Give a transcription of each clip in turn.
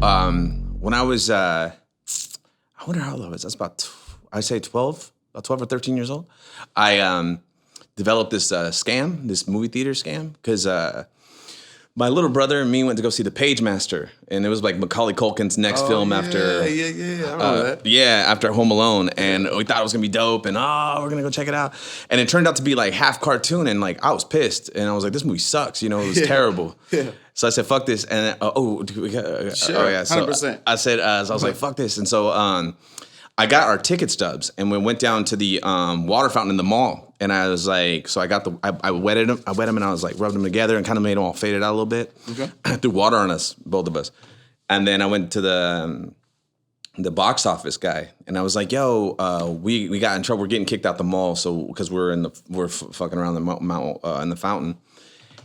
when I was, I wonder how old I was. That's about, I'd say 12 or 13 years old. I developed this scam, this movie theater scam, because my little brother and me went to go see The Page Master, and it was like Macaulay Culkin's next film after. Yeah. I remember that. Yeah, after Home Alone, and we thought it was gonna be dope, and we're gonna go check it out, and it turned out to be like half cartoon, and like I was pissed, and I was like, this movie sucks, it was terrible. Yeah. So I said, fuck this, and Sure, 100%. I said, so I was like, fuck this, and so I got our ticket stubs, and we went down to the water fountain in the mall. And I was like, so I got I wetted them, and I was like, rubbed them together and kind of made them all faded out a little bit. Okay. Threw water on us, both of us. And then I went to the box office guy, and I was like, yo, we got in trouble. We're getting kicked out the mall, so because we're fucking around in the fountain.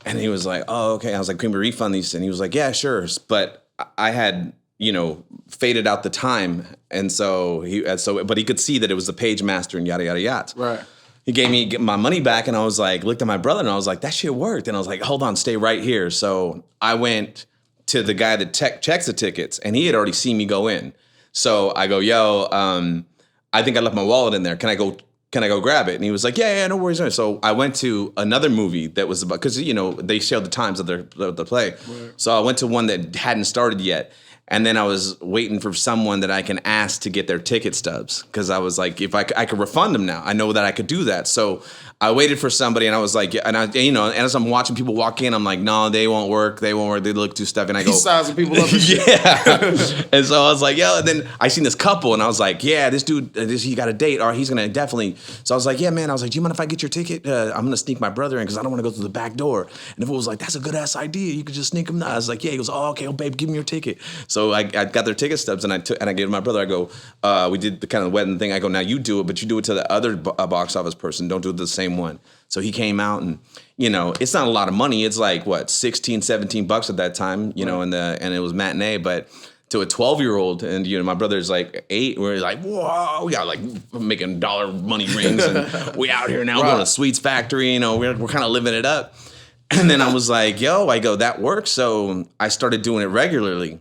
And he was like, oh, okay. I was like, can we refund these? And he was like, yeah, sure. But I had, faded out the time, and but he could see that it was the Page Master and yada yada yada. Right. He gave me my money back, and I was like, looked at my brother, and I was like, that shit worked. And I was like, hold on, stay right here. So I went to the guy that checks the tickets, and he had already seen me go in. So I go, yo, I think I left my wallet in there. Can I go grab it? And he was like, yeah, no worries. So I went to another movie that was about, because, they showed the times of the play. Right. So I went to one that hadn't started yet. And then I was waiting for someone that I can ask to get their ticket stubs, because I was like, if I could refund them now, I know that I could do that. So I waited for somebody, and I was like, and as I'm watching people walk in, I'm like, no, they won't work. They look too stuffy. And I go, he's sizing people up. Yeah. And so I was like, yo. And then I seen this couple, and I was like, yeah, this dude, he got a date, or he's gonna definitely. So I was like, yeah, man. I was like, do you mind if I get your ticket? I'm gonna sneak my brother in, because I don't want to go through the back door. And if it was like, that's a good ass idea, you could just sneak him. I was like, yeah. He goes, oh, okay, babe, give me your ticket. So I got their ticket stubs, and I gave it to my brother. I go, we did the kind of wedding thing. I go, now you do it, but you do it to the other box office person. Don't do it to the same one. So he came out, and it's not a lot of money. It's like what, $16, $17 at that time, right. And it was matinee, but to a 12-year-old, and my brother's like 8, we're like, whoa, we got like making dollar money rings, and we out here now going to the sweets factory. We're kind of living it up. And then I was like, yo, I go, that works. So I started doing it regularly.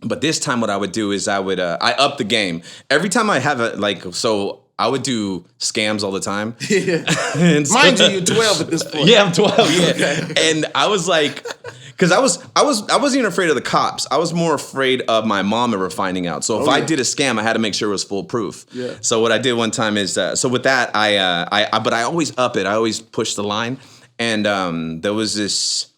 But this time, what I would do is I up the game every time I have I would do scams all the time. Yeah. Mind you, you're 12 at this point. Yeah, I'm 12. Yeah. Okay. And I was like, because I wasn't even afraid of the cops. I was more afraid of my mom ever finding out. So if I did a scam, I had to make sure it was foolproof. Yeah. So what I did one time is, so with that, but I always up it. I always push the line. And there was this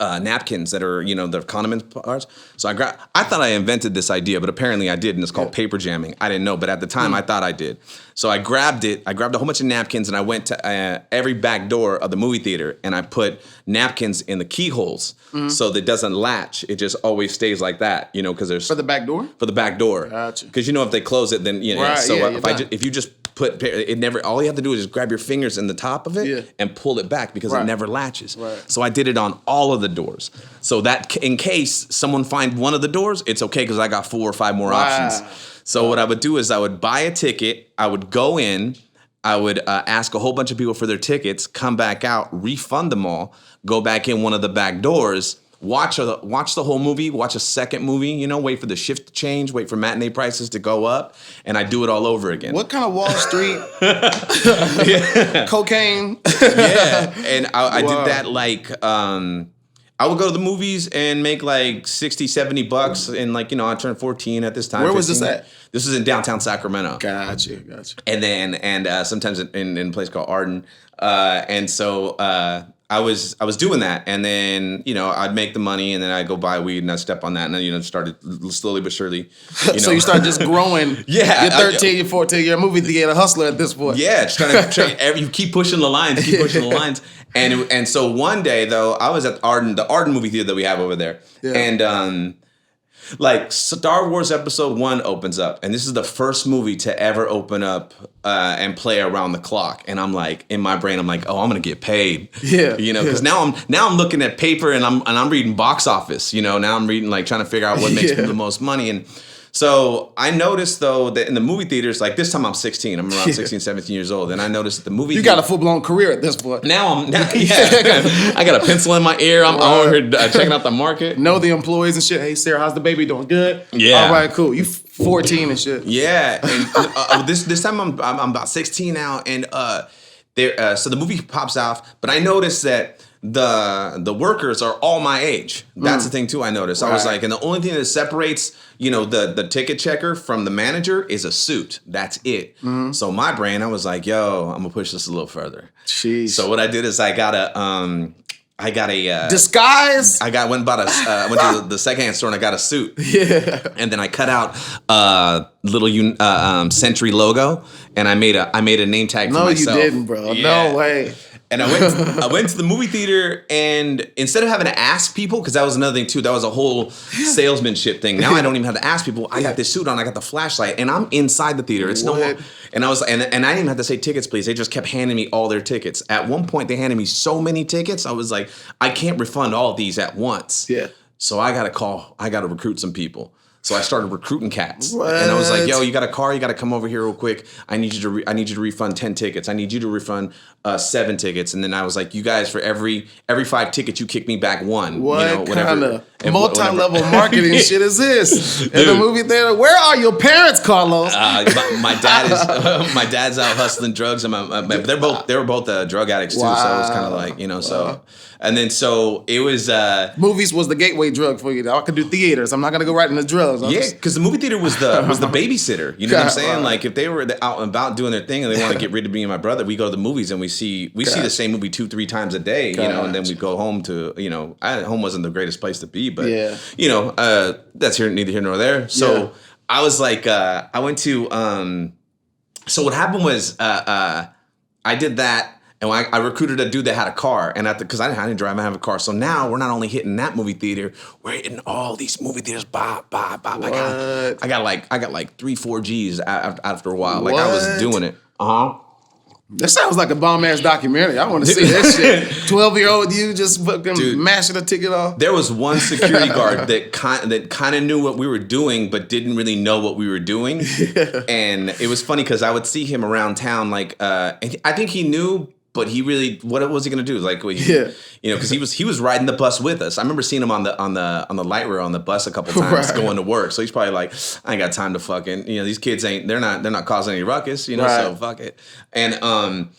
napkins that are, the condiment parts. So I thought I invented this idea, but apparently I did, and it's called paper jamming. I didn't know, but at the time I thought I did. So I grabbed it. I grabbed a whole bunch of napkins, and I went to every back door of the movie theater, and I put napkins in the keyholes so that it doesn't latch. It just always stays like that, because there's... For the back door? For the back door. Gotcha. Because, if they close it, then, Right, so yeah, if you just put it never, all you have to do is just grab your fingers in the top of it and pull it back, because it never latches. Right. So I did it on all of the doors, so that in case someone find one of the doors, it's okay, because I got 4 or 5 more options. So what I would do is I would buy a ticket, I would go in, I would ask a whole bunch of people for their tickets, come back out, refund them all, go back in one of the back doors, watch the whole movie, watch a second movie, wait for the shift to change, wait for matinee prices to go up, and I do it all over again. What kind of Wall Street cocaine? Yeah, and I did that like, I would go to the movies and make like $60, $70, and I turned 14 at this time. Where was this at? This was in downtown Sacramento. Gotcha. And then sometimes in a place called Arden, and so I was doing that, and then I'd make the money, and then I'd go buy weed, and I'd step on that, and then started slowly but surely. So you start just growing. Yeah, you're 13, you're 14, you're a movie theater hustler at this point. Yeah, just trying to you keep pushing the lines, and so one day though, I was at the Arden movie theater that we have over there, and like Star Wars Episode 1 opens up, and this is the first movie to ever open up and play around the clock. And I'm like, in my brain, I'm like, oh, I'm gonna get paid. Yeah. Because now I'm looking at paper, and I'm reading box office. Now I'm reading, like, trying to figure out what makes the most money. And So I noticed though that in the movie theaters, like this time I'm 16, I'm around 16, 17 years old, and I noticed that the movie. You got a full blown career at this point. Now I got a pencil in my ear. I'm over here checking out the market. Know the employees and shit. Hey Sarah, how's the baby doing? Good. Yeah. All right, cool. You 14 and shit. Yeah. And this time I'm about 16 now, and so the movie pops off, but I noticed that the workers are all my age. That's the thing too. I noticed. I was like, and the only thing that separates, the ticket checker from the manager is a suit. That's it. So my brain, I was like, yo, I'm gonna push this a little further. Jeez. So what I did is I got a disguise. went to the secondhand store and I got a suit. Yeah. And then I cut out little Century logo, and I made a name tag for myself. No, you didn't, bro. Yeah. No way. And I went to the movie theater, and instead of having to ask people, because that was another thing too, that was a whole salesmanship thing. Now I don't even have to ask people. I got this suit on, I got the flashlight, and I'm inside the theater. It's no more. And I was, and I didn't even have to say tickets, please. They just kept handing me all their tickets. At one point, they handed me so many tickets. I was like, I can't refund all of these at once. Yeah. So I got to recruit some people. So I started recruiting cats, What? and I was like, "Yo, you got a car? You got to come over here real quick. I need you to refund 10 tickets. I need you to refund 7 tickets." And then I was like, "You guys, for every 5 tickets, you kick me back 1." What kind of multi-level marketing shit is this? In the movie theater, where are your parents, Carlos? My dad's out hustling drugs, and they were both drug addicts too. So it was kind of like so. And then so it was. Movies was the gateway drug for you. I could do theaters. I'm not gonna go right into drugs. Because the movie theater was the babysitter. You know what I'm saying? Like if they were out and about doing their thing and they want to get rid of me and my brother, we go to the movies and we see the same movie 2-3 times a day. And then we go home to home wasn't the greatest place to be, but that's neither here nor there. So I was like, I went to. So what happened was I did that. And I recruited a dude that had a car, and because I didn't drive, I have a car. So now we're not only hitting that movie theater, we're hitting all these movie theaters. I got like 3-4 G's after a while. Like I was doing it. That sounds like a bomb ass documentary. I want to see that shit. 12-year-old you just fucking mashing a ticket off. There was one security guard that kind of knew what we were doing, but didn't really know what we were doing. And it was funny because I would see him around town. Like I think he knew. But he really, what was he gonna do? Like, because he was riding the bus with us. I remember seeing him on the light rail on the bus a couple times going to work. So he's probably like, I ain't got time to fucking, these kids they're not causing any ruckus, so fuck it. And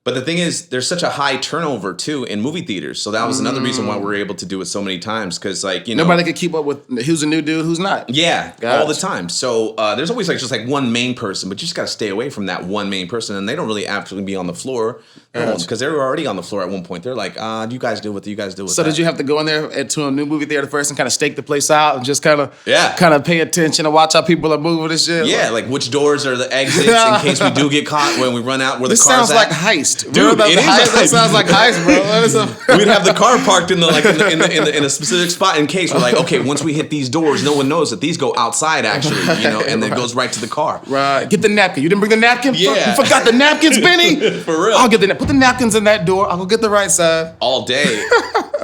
but the thing is, there's such a high turnover too in movie theaters. So that was another reason why we're able to do it so many times. Because nobody could keep up with who's a new dude, who's not. Yeah, all the time. So there's always just one main person, but you just got to stay away from that one main person. And they don't really actually be on the floor because they were already on the floor at one point. They're like, you guys deal with that. So did you have to go in there to a new movie theater first and kind of stake the place out and just kind of pay attention and watch how people are moving and shit? Yeah, like which doors are the exits in case we do get caught when we run out where the car's sounds at. like heist. Dude, it is that sounds like heist, bro. We'd have the car parked in a specific spot in case we're like, okay, once we hit these doors, no one knows that these go outside actually, and then it goes right to the car. Right. Get the napkin. You didn't bring the napkin? Yeah. You forgot the napkins, Benny? For real. I'll get put the napkins in that door. I'll go get the right side. All day.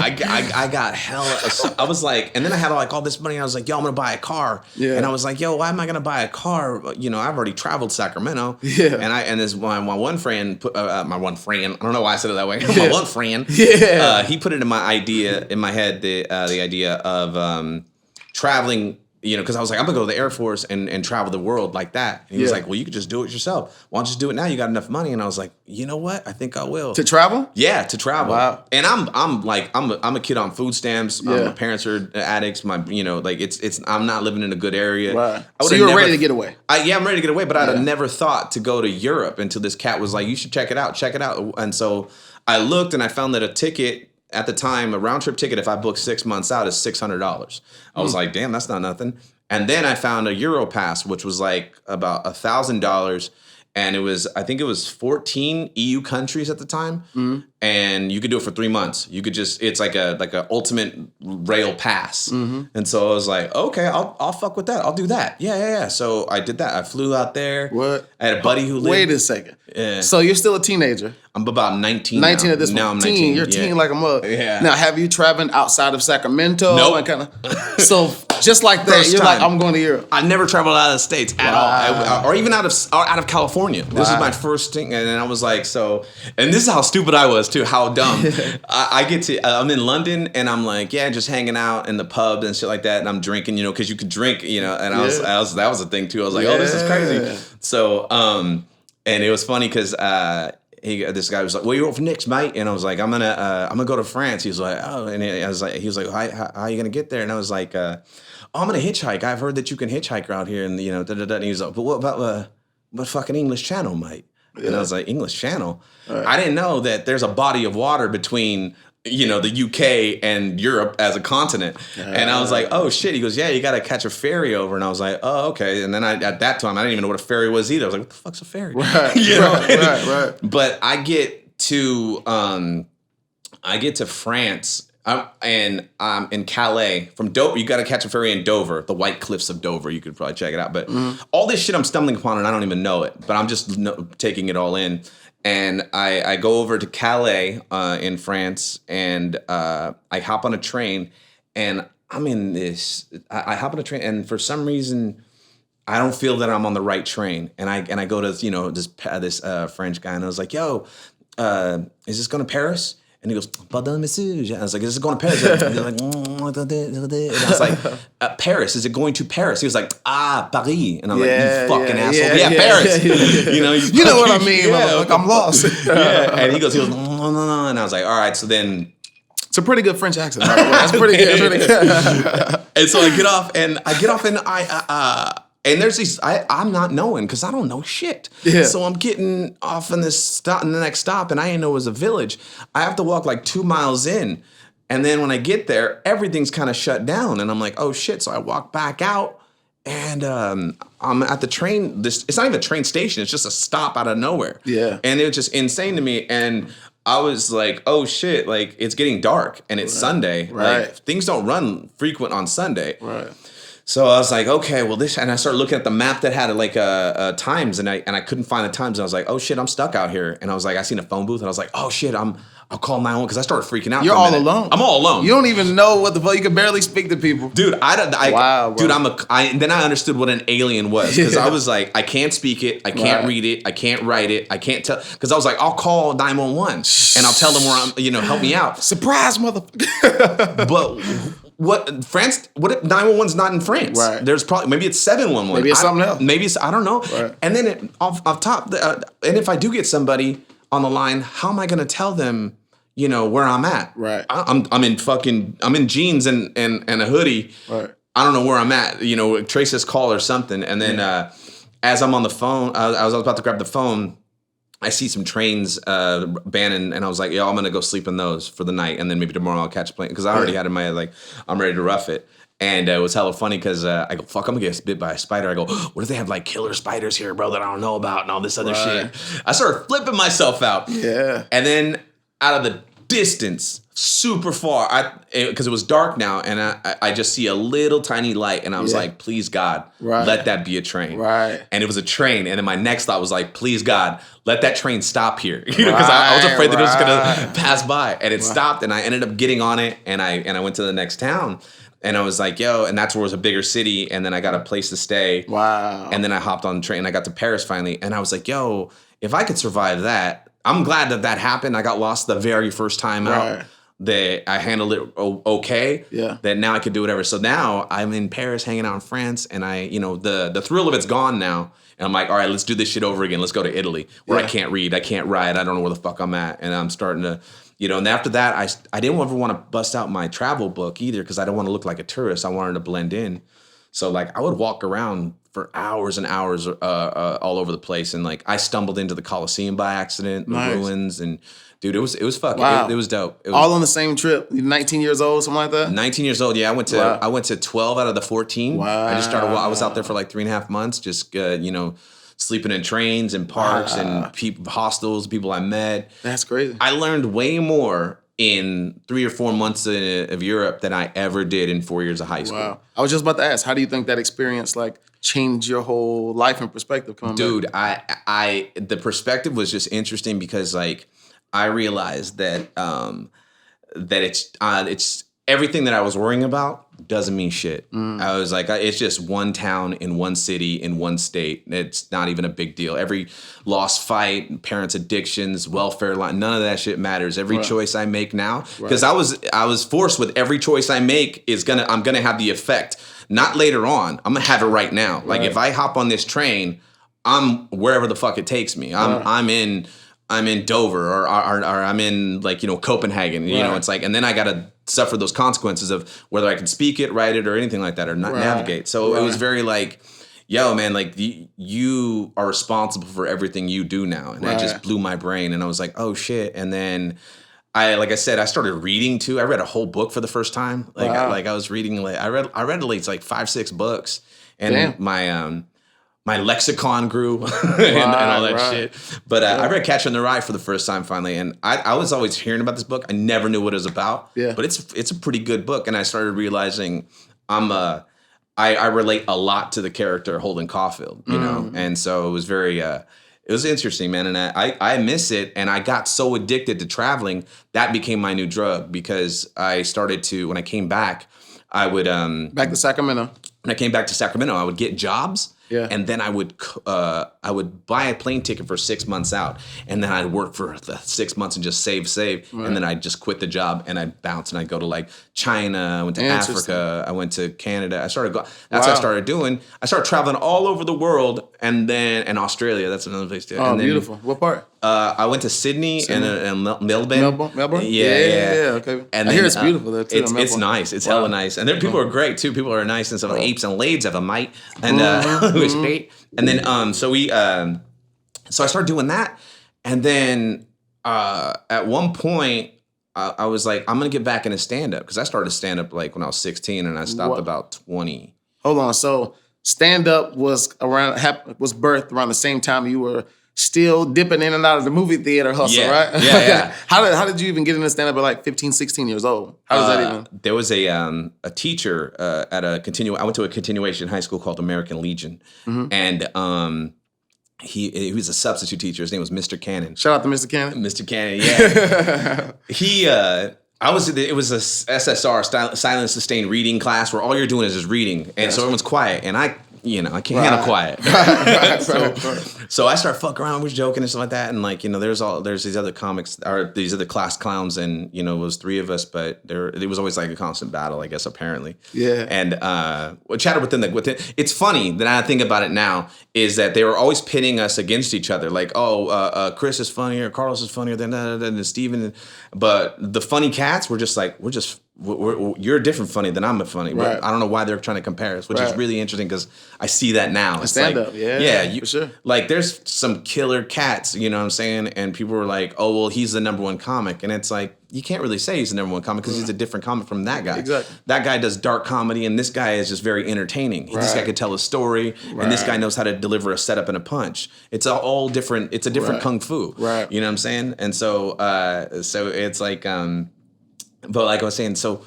I got hella. I was like, and then I had all this money. I was like, yo, I'm gonna buy a car. Yeah. And I was like, yo, why am I gonna buy a car? I've already traveled Sacramento. Yeah. And this my one friend, my one friend. I don't know why I said it that way. My one friend. Yeah. He put it in my head the idea of traveling. Because I was like, I'm gonna go to the Air Force and travel the world like that. And he was like, well, you could just do it yourself. Why don't you just do it now? You got enough money. And I was like, you know what? I think I will. To travel? Yeah, to travel. Wow. And I'm a kid on food stamps. Yeah. My parents are addicts. I'm not living in a good area. Right. So you were ready to get away. I'm ready to get away, but I'd have never thought to go to Europe until this cat was like, you should check it out. And so I looked and I found that a ticket at the time, a round trip ticket, if I booked 6 months out, is $600. I was like, damn, that's not nothing. And then I found a Euro pass, which was like about $1,000. And I think it was 14 EU countries at the time. Mm-hmm. And you could do it for 3 months. You could it's like a ultimate rail pass. Mm-hmm. And so I was like, okay, I'll fuck with that. I'll do that. Yeah. So I did that. I flew out there. What? I had a buddy who lived. Wait a second. Yeah. So you're still a teenager. I'm about 19 19 now. at this point. Now I'm 19. You're teen like a mug. Yeah. Now, have you traveled outside of Sacramento? Nope. And kind of. So Just like that. First You're like, time. I'm going to Europe. I never traveled out of the States at all, or even out of California. This is my first thing, and I was like, and this is how stupid I was too, how dumb. I'm in London, and I'm like, just hanging out in the pub and shit like that, and I'm drinking, because you could drink, and I was that was a thing too. I was like, oh, this is crazy. So, and it was funny because this guy was like, "Where you going for next, mate?" And I was like, "I'm gonna go to France." He was like, "Oh," and he was like, "How are you gonna get there?" And I was like, "Oh, I'm gonna hitchhike. I've heard that you can hitchhike around here." And And he was like, "But what about fucking English Channel, mate?" And I was like, "English Channel?" Right. I didn't know that there's a body of water between the UK and Europe as a continent. And I was like, oh shit. He goes, yeah, you got to catch a ferry over. And I was like, oh, okay. And then at that time, I didn't even know what a ferry was either. I was like, what the fuck's a ferry? Right, right. But I get to France and I'm in Calais from Dover. You got to catch a ferry in Dover, the White Cliffs of Dover. You could probably check it out. But all this shit I'm stumbling upon and I don't even know it, but I'm just taking it all in. And I go over to Calais in France, and I hop on a train, and I'm in this. I hop on a train, and for some reason, I don't feel that I'm on the right train. And I go to this French guy, and I was like, "Yo, is this going to Paris?" And he goes, "Pardon, monsieur." And I was like, "Is it going to Paris?" And I was like, "Paris? Is it going to Paris?" He was like, Paris. And I'm like, "You fucking asshole." Yeah, Paris. You know what I mean? Like, I'm lost. And he goes, no. And I was like, all right. So then. It's a pretty good French accent. By the way. That's pretty good. And so I get off and and there's these, I'm not knowing because I don't know shit. Yeah. So I'm getting off in the next stop, and I didn't know it was a village. I have to walk like 2 miles in. And then when I get there, everything's kind of shut down. And I'm like, oh shit. So I walk back out, and I'm at the train. It's not even a train station. It's just a stop out of nowhere. Yeah. And it was just insane to me. And I was like, oh shit, like it's getting dark and it's Sunday. Right. Like things don't run frequent on Sunday. Right. So I was like, okay, well and I started looking at the map that had like times, and I couldn't find the times. And I was like, oh shit, I'm stuck out here. And I was like, I seen a phone booth, and I was like, oh shit, I'll call 911 because I started freaking out. You're all alone. I'm all alone. You don't even know what the fuck. You can barely speak to people, dude. Wow, dude. Then I understood what an alien was because I was like, I can't speak it, I can't read it, I can't write it, I can't tell. Because I was like, I'll call 911 and I'll tell them where I'm. Help me out. Surprise, motherfucker. But. What France? What if 911's not in France? Right. There's probably maybe it's 711. Maybe it's something else. Maybe it's I don't know. Right. And then off top, and if I do get somebody on the line, how am I going to tell them? Where I'm at. Right. I'm in jeans and a hoodie. Right. I don't know where I'm at. Trace this call or something. And then as I'm on the phone, I was about to grab the phone. I see some trains banning, and I was like, yo, I'm going to go sleep in those for the night, and then maybe tomorrow I'll catch a plane. Because I already had in my head, like, I'm ready to rough it. And it was hella funny because I go, fuck, I'm going to get bit by a spider. I go, what if they have, like, killer spiders here, bro, that I don't know about and all this other shit? I started flipping myself out. Yeah. And then out of the distance, super far, because it was dark now, and I just see a little tiny light, and I was like, please God, let that be a train. Right. And it was a train, and then my next thought was like, please God, let that train stop here, because I was afraid that it was gonna pass by, and it stopped, and I ended up getting on it, and I went to the next town. And I was like, yo, and that's where it was a bigger city, and then I got a place to stay. Wow. And then I hopped on the train, and I got to Paris finally, and I was like, yo, if I could survive that, I'm glad that happened. I got lost the very first time out. That I handled it okay. Yeah. That now I could do whatever. So now I'm in Paris hanging out in France, and the thrill of it's gone now. And I'm like, all right, let's do this shit over again. Let's go to Italy where I can't read, I can't write, I don't know where the fuck I'm at. And I'm starting to, and after that, I didn't ever want to bust out my travel book either because I don't want to look like a tourist. I wanted to blend in. So like I would walk around for hours and hours all over the place. And like I stumbled into the Colosseum by accident, the ruins, and dude, it was fucking, it was dope. It was, all on the same trip. You're 19 years old, something like that? 19 years old, yeah. I went to 12 out of the 14. Wow. I just started, I was out there for like 3.5 months, just, sleeping in trains and parks and hostels, people I met. That's crazy. I learned way more in 3 or 4 months of Europe than I ever did in 4 years of high school. Wow. I was just about to ask, how do you think that experience changed your whole life and perspective coming back? Dude, the perspective was just interesting because I realized that it's everything that I was worrying about doesn't mean shit. I was like, it's just one town in one city in one state. It's not even a big deal. Every lost fight, parents' addictions, welfare line, none of that shit matters. Every choice I make now, because I was forced with every choice I make I'm gonna have the effect. Not later on. I'm gonna have it right now. Like if I hop on this train, I'm wherever the fuck it takes me. I'm in Dover or I'm in like, Copenhagen. You know, it's like, and then I gotta suffer those consequences of whether I can speak it, write it, or anything like that, or not navigate. So it was very like, yo, man, like you are responsible for everything you do now. And that just blew my brain. And I was like, oh shit. And then like I said, I started reading too. I read a whole book for the first time. Like, I was reading, like, I read at least like 5-6 books, and my lexicon grew and all that shit. But I read Catcher in the Rye for the first time finally, and I was always hearing about this book. I never knew what it was about. Yeah. But it's a pretty good book, and I started realizing I relate a lot to the character Holden Caulfield, you know, and so it was very. It was interesting, man, and I miss it, and I got so addicted to traveling that became my new drug, because I started to, when I came back, I would back to Sacramento. When I came back to Sacramento, I would get jobs. Yeah. And then I would buy a plane ticket for 6 months out, and then I'd work for the 6 months and just save, and then I'd just quit the job and I'd bounce, and I'd go to like China, I went to Africa, I went to Canada. That's what I started doing. I started traveling all over the world, and Australia. That's another place too. Oh, and then, beautiful. What part? I went to Sydney. And Melbourne. Melbourne? Yeah. Okay. And I hear it's beautiful there too. It's nice. It's hella nice. And there people are great too. People are nice and stuff. Apes and lades have a mite. And it was great. And then so I started doing that. And then at one point I was like, I'm gonna get back into stand-up, because I started stand-up like when I was 16 and I stopped about 20. Hold on. So stand-up was birthed around the same time you were still dipping in and out of the movie theater hustle, right? Yeah. How did you even get into stand-up at like 15, 16 years old? How does that even? There was a teacher at I went to a continuation high school called American Legion, and he was a substitute teacher. His name was Mr. Cannon. Shout out to Mr. Cannon. Mr. Cannon, yeah. It was a SSR, silent sustained reading class, where all you're doing is just reading, and so everyone's quiet, and I can't handle quiet. So I start fucking around, was joking and stuff like that. And like, there's these other comics, or these other class clowns, and it was 3 of us, but it was always like a constant battle, I guess, apparently. Yeah. And we chatted within. It's funny that I think about it now, is that they were always pitting us against each other. Like, Chris is funnier, Carlos is funnier than Steven. But the funny cats were just like, you're different funny than I'm a funny. Right. I don't know why they're trying to compare us, which is really interesting, because I see that now. It's stand like, up, for sure. Like, there's some killer cats, you know what I'm saying? And people were like, oh, well, he's the number 1 comic. And it's like, you can't really say he's the number 1 comic, because he's a different comic from that guy. Exactly. That guy does dark comedy, and this guy is just very entertaining. This guy could tell a story, and this guy knows how to deliver a setup and a punch. It's all different. It's a different kung fu. Right. You know what I'm saying? And so it's like, but like I was saying, so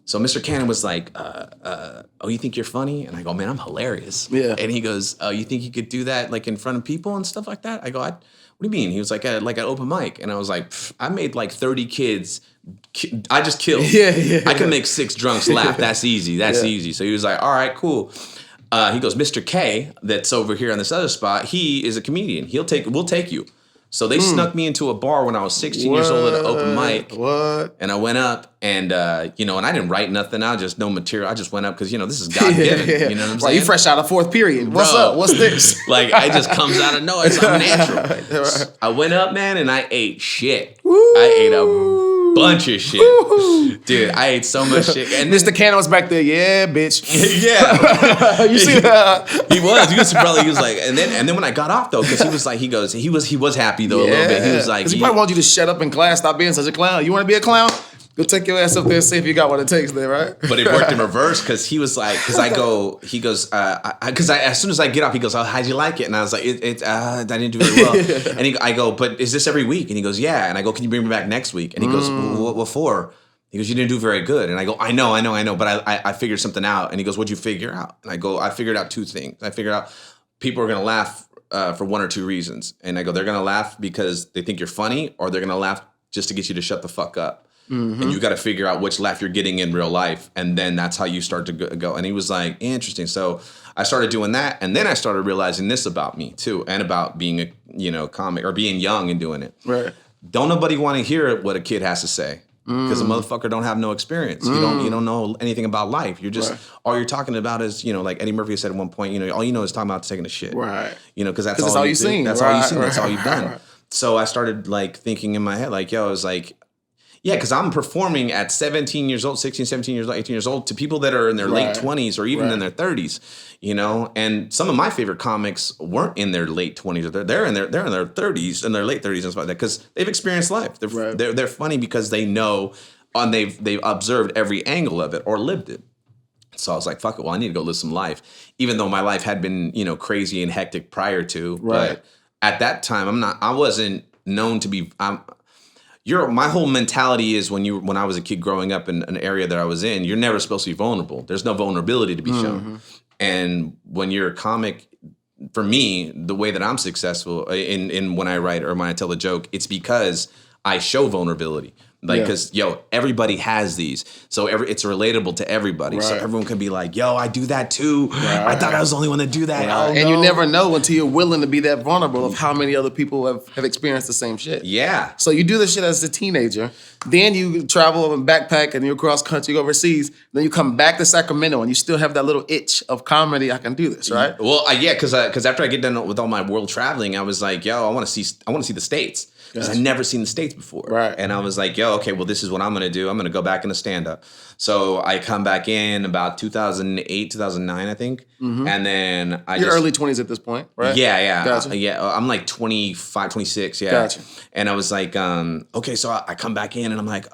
Mr. Cannon was like, oh, you think you're funny? And I go, man, I'm hilarious. Yeah. And he goes, oh, you think you could do that like in front of people and stuff like that? I go, what do you mean? He was like, an open mic. And I was like, I made like 30 kids. I just killed. Yeah. I can make 6 drunks laugh. That's easy. That's easy. So he was like, all right, cool. He goes, Mr. K, that's over here on this other spot, he is a comedian. We'll take you. So they snuck me into a bar when I was 16 years old at an open mic. And I went up, and and I didn't write nothing. I just no material. I just went up because this is God given. You know what I'm saying? You fresh out of 4th period. What's up? What's this? Like, it just comes out of nowhere. It's unnatural. Right. I went up, man, and I ate shit. Woo! I ate a bunch of shit. Woo! Dude, I ate so much shit. And Mr. Cannon was back there. Yeah, bitch. Yeah. You see that? He was like, and then when I got off though, because he was happy though a little bit. He was like, he probably wanted you to shut up in class, stop being such a clown. You want to be a clown? Go take your ass up there and see if you got what it takes there, right? But it worked in reverse, because he was like, because as soon as I get up, he goes, oh, how'd you like it? And I was like, I didn't do very well. And I go, but is this every week? And he goes, yeah. And I go, can you bring me back next week? And he goes, what for? He goes, you didn't do very good. And I go, I know, but I figured something out. And he goes, what'd you figure out? And I go, I figured out 2 things. I figured out people are going to laugh for 1 or 2 reasons. And I go, they're going to laugh because they think you're funny, or they're going to laugh just to get you to shut the fuck up. and you got to figure out which laugh you're getting in real life, and then that's how you start to go. And he was like, interesting. So I started doing that, and then I started realizing this about me too, and about being a comic or being young and doing it. Right. Don't nobody want to hear what a kid has to say. Because a motherfucker don't have no experience. You don't know anything about life. You're just all you're talking about is, like Eddie Murphy said at one point, all you know is talking about taking a shit. Right. Because that's all you've seen. That's all you've seen. That's all you've done. Right. So I started like thinking in my head, like, I was like, yeah, because I'm performing at 17 years old, 16, 17 years old, 18 years old to people that are in their late 20s or even in their 30s, and some of my favorite comics weren't in their late 20s or they're in their 30s and their late 30s and stuff like that because they've experienced life. They're funny because they know and they've observed every angle of it or lived it. So I was like, fuck it. Well, I need to go live some life, even though my life had been, crazy and hectic prior to. Right. But at that time, I wasn't known to be. My whole mentality is when I was a kid growing up in an area that I was in, you're never supposed to be vulnerable. There's no vulnerability to be shown. And when you're a comic, for me, the way that I'm successful in when I write or when I tell a joke, it's because I show vulnerability. Because, everybody has these. So it's relatable to everybody. Right. So everyone can be like, I do that too. Right. I thought I was the only one to do that. Right. And you never know until you're willing to be that vulnerable of how many other people have experienced the same shit. Yeah. So you do this shit as a teenager. Then you travel and backpack and you're cross country, you go overseas. Then you come back to Sacramento and you still have that little itch of comedy. I can do this, right? Well, because after I get done with all my world traveling, I was like, I want to see the States. Because I'd never seen the States before. Right. And I was like, okay, well, this is what I'm going to do. I'm going to go back into stand-up. So I come back in about 2008, 2009, I think. Mm-hmm. And then You're early 20s at this point, right? Yeah. Gotcha. I'm like 25, 26, yeah. Gotcha. And I was like, okay, so I come back in and I'm like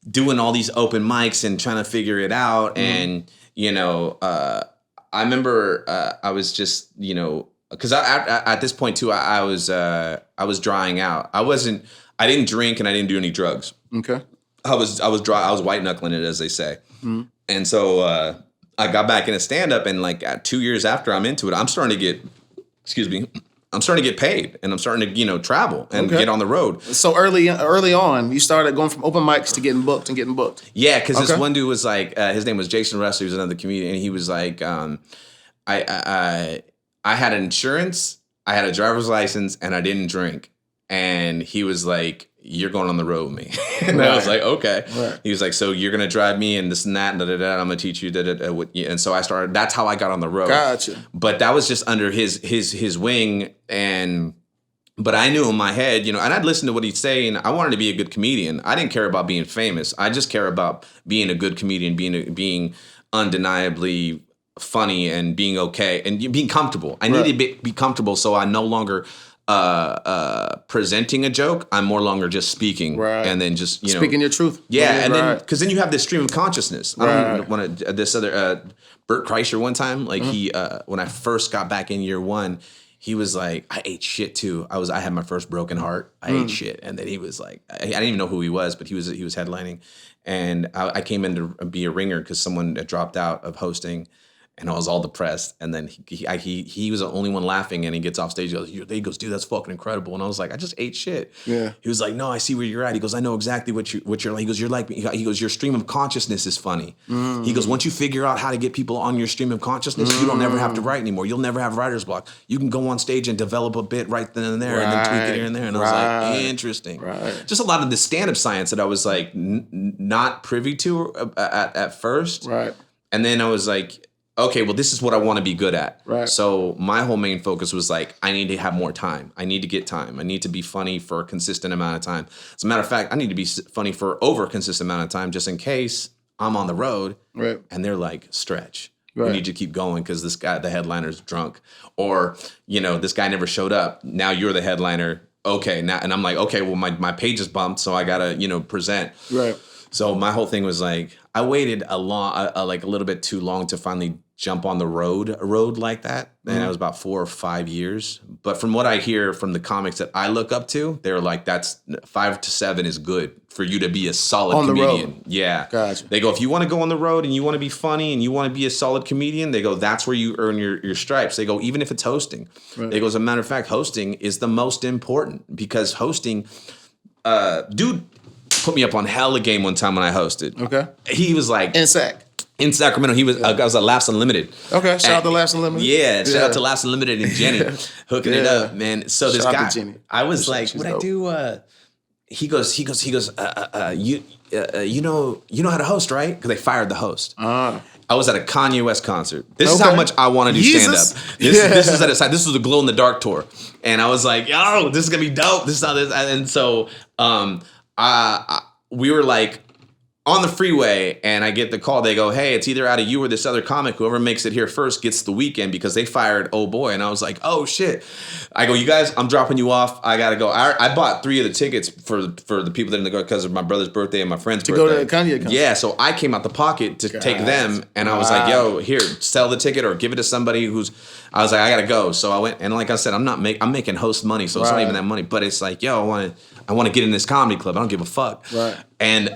doing all these open mics and trying to figure it out. Mm-hmm. And, I remember I was just, because at this point too, I was drying out. I didn't drink and I didn't do any drugs. Okay. I was dry. I was white knuckling it, as they say. Mm-hmm. And so I got back into stand up, and like 2 years after I'm into it, I'm starting to get paid, and I'm starting to travel and get on the road. So early on, you started going from open mics to getting booked. Yeah, because this one dude was like, his name was Jason Russell. He was another comedian, and he was like, I had insurance, I had a driver's license, and I didn't drink. And he was like, you're going on the road with me. And I was like, okay. Right. He was like, so you're going to drive me and this and that, and and I'm going to teach you. And so I started, that's how I got on the road. Gotcha. But that was just under his wing. But I knew in my head, and I'd listen to what he'd say, and I wanted to be a good comedian. I didn't care about being famous. I just care about being a good comedian, being undeniably funny and being okay and being comfortable. I need to be comfortable, so I no longer presenting a joke. I'm more longer just speaking, and then just speaking your truth. Yeah, and then because then you have this stream of consciousness. I don't want to. This other Bert Kreischer one time, like he when I first got back in year one, he was like, I ate shit too. I had my first broken heart. I ate shit, and then he was like, I didn't even know who he was, but he was headlining, and I came in to be a ringer because someone had dropped out of hosting. And I was all depressed. And then he was the only one laughing. And he gets off stage. He goes, dude, that's fucking incredible. And I was like, I just ate shit. Yeah. He was like, no, I see where you're at. He goes, I know exactly what you're like. He goes, you're like me. He goes, your stream of consciousness is funny. Mm. He goes, once you figure out how to get people on your stream of consciousness, you don't ever have to write anymore. You'll never have writer's block. You can go on stage and develop a bit right then and there and then tweak it here and there. And I was like, interesting. Right. Just a lot of the stand-up science that I was like not privy to at first. Right. And then I was like, okay, well, this is what I want to be good at. Right. So my whole main focus was like, I need to have more time. I need to get time. I need to be funny for a consistent amount of time. As a matter of fact, I need to be funny for over a consistent amount of time just in case I'm on the road and they're like, stretch. Right. We need you to keep going because this guy, the headliner's drunk. Or, this guy never showed up. Now you're the headliner. Okay, now, and I'm like, okay, well, my page is bumped, so I got to, present. Right. So my whole thing was like, I waited a little bit too long to finally jump on a road like that. And it was about 4 or 5 years. But from what I hear from the comics that I look up to, they're like, that's 5 to 7 is good for you to be a solid comedian. Road. Yeah. Gotcha. They go, if you want to go on the road and you want to be funny and you want to be a solid comedian, they go, that's where you earn your stripes. They go, even if it's hosting. Right. They go, as a matter of fact, hosting is the most important because hosting, dude, put me up on hella game one time when I hosted. Okay. He was like In Sac. in Sacramento. I was at Laughs Unlimited. Okay. Shout out to Laughs Unlimited. Yeah, shout out to Laughs Unlimited and Jenny hooking it up, man. So this Shout out guy, to Jenny. I was like, what I do? He goes. You know how to host, right? Because they fired the host. I was at a Kanye West concert. This is how much I want to do stand up. This is at a side. This was the Glow in the Dark tour, and I was like, yo, this is gonna be dope. This is how this. And so, we were like on the freeway, and I get the call. They go, hey, it's either out of you or this other comic. Whoever makes it here first gets the weekend because they fired Oh Boy. And I was like, oh shit. I go, you guys, I'm dropping you off. I gotta go. I bought 3 of the tickets for the people that didn't go because of my brother's birthday and my friend's birthday. To go to the Kanye concert. Yeah, so I came out the pocket to take them, and I was like, yo, here, sell the ticket or give it to somebody who's. I was like, I gotta go. So I went, and like I said, I'm making host money, so it's not even that money. But it's like, yo, I want to get in this comedy club. I don't give a fuck. Right. And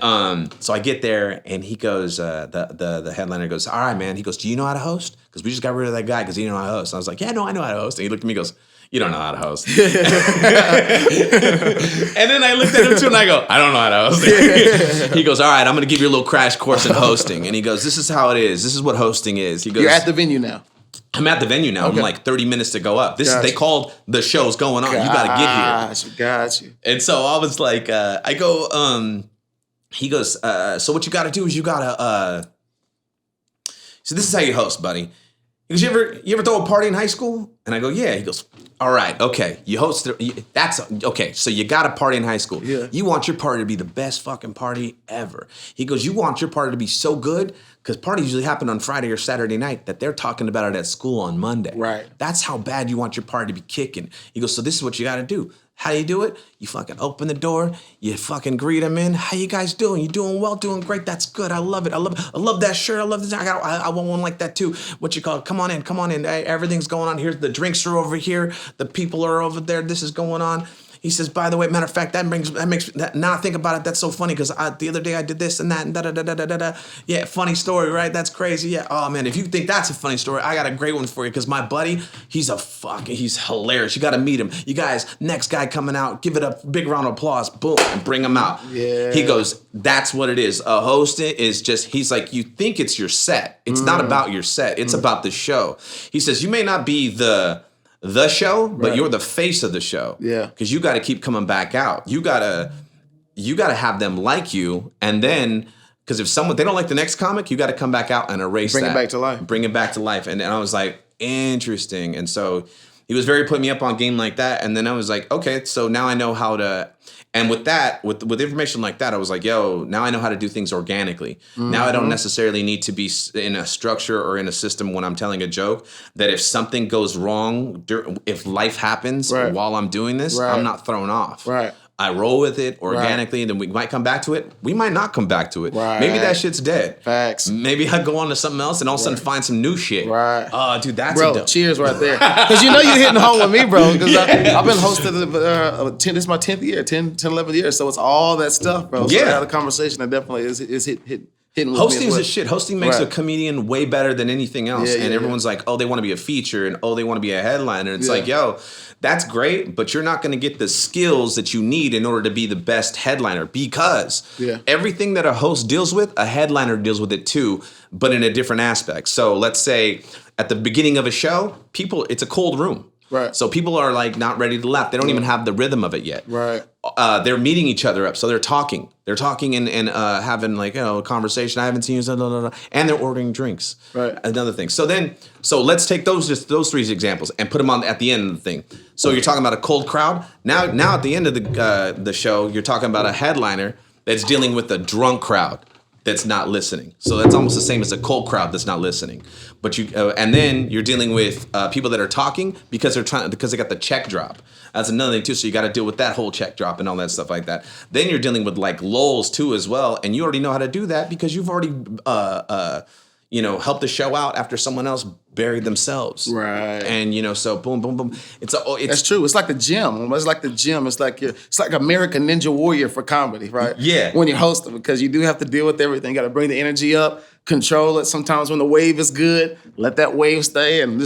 so I get there, and he goes, the headliner goes, all right, man. He goes, do you know how to host? Because we just got rid of that guy because he didn't know how to host. And I was like, yeah, no, I know how to host. And he looked at me and goes, you don't know how to host. And then I looked at him too, and I go, I don't know how to host. He goes, all right, I'm going to give you a little crash course in hosting. And he goes, this is how it is. This is what hosting is. He goes, you're at the venue now. I'm at the venue now. Okay. I'm like 30 minutes to go up. They called the show's going on. You got to get here. Got you. And so I was like, I go, he goes, so what you got to do is you got to, so this is how you host, buddy. He goes, you ever throw a party in high school? And I go, yeah. He goes, all right, okay. You host, okay, so you got a party in high school. Yeah. You want your party to be the best fucking party ever. He goes, you want your party to be so good, because parties usually happen on Friday or Saturday night, that they're talking about it at school on Monday. Right. That's how bad you want your party to be kicking. He goes, so this is what you got to do. How do you do it? You fucking open the door. You fucking greet them in. How you guys doing? You doing well? Doing great. That's good. I love it. I love that shirt. I love this. I want one like that too. What you call it? Come on in. Come on in. Hey, everything's going on here. The drinks are over here. The people are over there. This is going on. He says, by the way, matter of fact, that makes now I think about it, that's so funny because the other day I did this and that and da-da-da-da-da-da. Yeah, funny story, right? That's crazy. Yeah. Oh man, if you think that's a funny story, I got a great one for you because my buddy, he's hilarious. You got to meet him. You guys, next guy coming out, give it a big round of applause, boom, and bring him out. Yeah. He goes, that's what it is. A host is just, he's like, you think it's your set. It's not about your set. It's about the show. He says, you may not be the show, but you're the face of the show. Yeah. Because you got to keep coming back out. You gotta have them like you, and then because if they don't like the next comic, you got to come back out and erase Bring it back to life. Bring it back to life. And I was like, interesting. And so he was very putting me up on game like that. And then I was like, okay, so now I know how to. And with that, with information like that, I was like, yo, now I know how to do things organically. Mm-hmm. Now I don't necessarily need to be in a structure or in a system when I'm telling a joke that if something goes wrong, if life happens while I'm doing this, I'm not thrown off. Right. I roll with it organically, and then we might come back to it. We might not come back to it. Right. Maybe that shit's dead. Facts. Maybe I go on to something else and all of a sudden find some new shit. Right. Oh, dude, that's bro. Cheers, right there. Because you know you're hitting home with me, bro. Because I've been hosting. This is my 10th year, 11th year. So it's all that stuff, bro. So I had a conversation that definitely is hitting. Hosting is a shit. Hosting makes a comedian way better than anything else. And everyone's like, oh, they want to be a feature, and oh, they want to be a headliner. And it's like, yo, that's great, but you're not going to get the skills that you need in order to be the best headliner, because everything that a host deals with, a headliner deals with it too, but in a different aspect. So let's say at the beginning of a show, it's a cold room. Right. So people are like not ready to laugh. They don't even have the rhythm of it yet. Right. They're meeting each other up. So they're talking. They're talking and having like, a conversation. I haven't seen you. And they're ordering drinks. Right. Another thing. So let's take those 3 examples and put them on at the end of the thing. So you're talking about a cold crowd. Now at the end of the show, you're talking about a headliner that's dealing with a drunk crowd that's not listening. So that's almost the same as a cold crowd that's not listening. But and then you're dealing with people that are talking because they got the check drop. That's another thing too. So you got to deal with that whole check drop and all that stuff like that. Then you're dealing with like lulls too as well, and you already know how to do that because you've already helped the show out after someone else buried themselves. Right. And so boom, boom, boom. It's That's true. It's like the gym. It's like the gym. It's like American Ninja Warrior for comedy, right? Yeah. When you're hosting, because you do have to deal with everything. You got to bring the energy up, control it. Sometimes when the wave is good, let that wave stay, and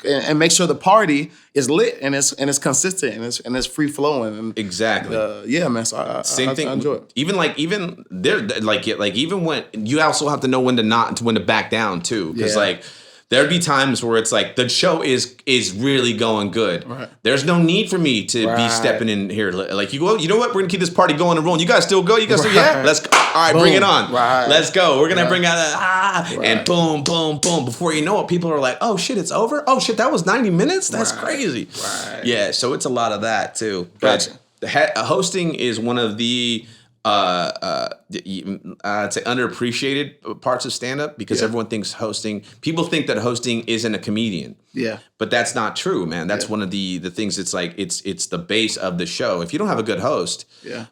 and make sure the party is lit and it's consistent and it's free flowing. And, exactly. Yeah, man. So I enjoy it. Even when you also have to know when to back down too, because there'd be times where it's like the show is really going good. Right. There's no need for me to be stepping in here. Like, you know what? We're going to keep this party going and rolling. You guys still go? You guys still, yeah? Let's go. All right, boom. Bring it on. Right. Let's go. We're going to bring out and boom, boom, boom. Before you know it, people are like, oh, shit, it's over? Oh, shit, that was 90 minutes? That's crazy. Right. Yeah, so it's a lot of that, too. Gotcha. But hosting is one of the... I'd say underappreciated parts of stand-up, because everyone thinks people think that hosting isn't a comedian. Yeah. But that's not true, man. That's one of the things. It's like it's the base of the show. If you don't have a good host,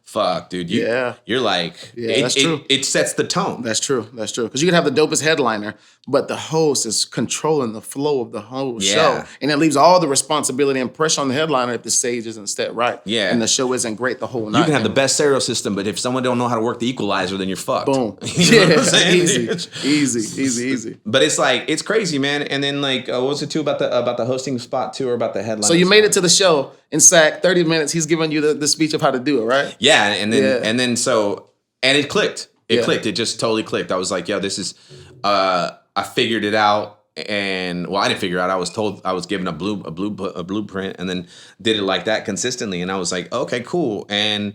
fuck, dude. You're like, that's true. It sets the tone. That's true. That's true. Because you can have the dopest headliner, but the host is controlling the flow of the whole show, and it leaves all the responsibility and pressure on the headliner if the stage isn't set right. Yeah. And the show isn't great the whole night. You can have the best stereo system, but if someone don't know how to work the equalizer, then you're fucked. Boom. You know what I'm saying? Easy. But it's like, it's crazy, man. And then like, what was it too about the hosting spot too, or about the headline? So you made it to the show in SAC, 30 minutes. He's giving you the speech of how to do it, right? Yeah, and then it clicked. It clicked. It just totally clicked. I was like, yo, this is. I figured it out, and I didn't figure it out. I was told, I was given a blueprint, and then did it like that consistently. And I was like, okay, cool. And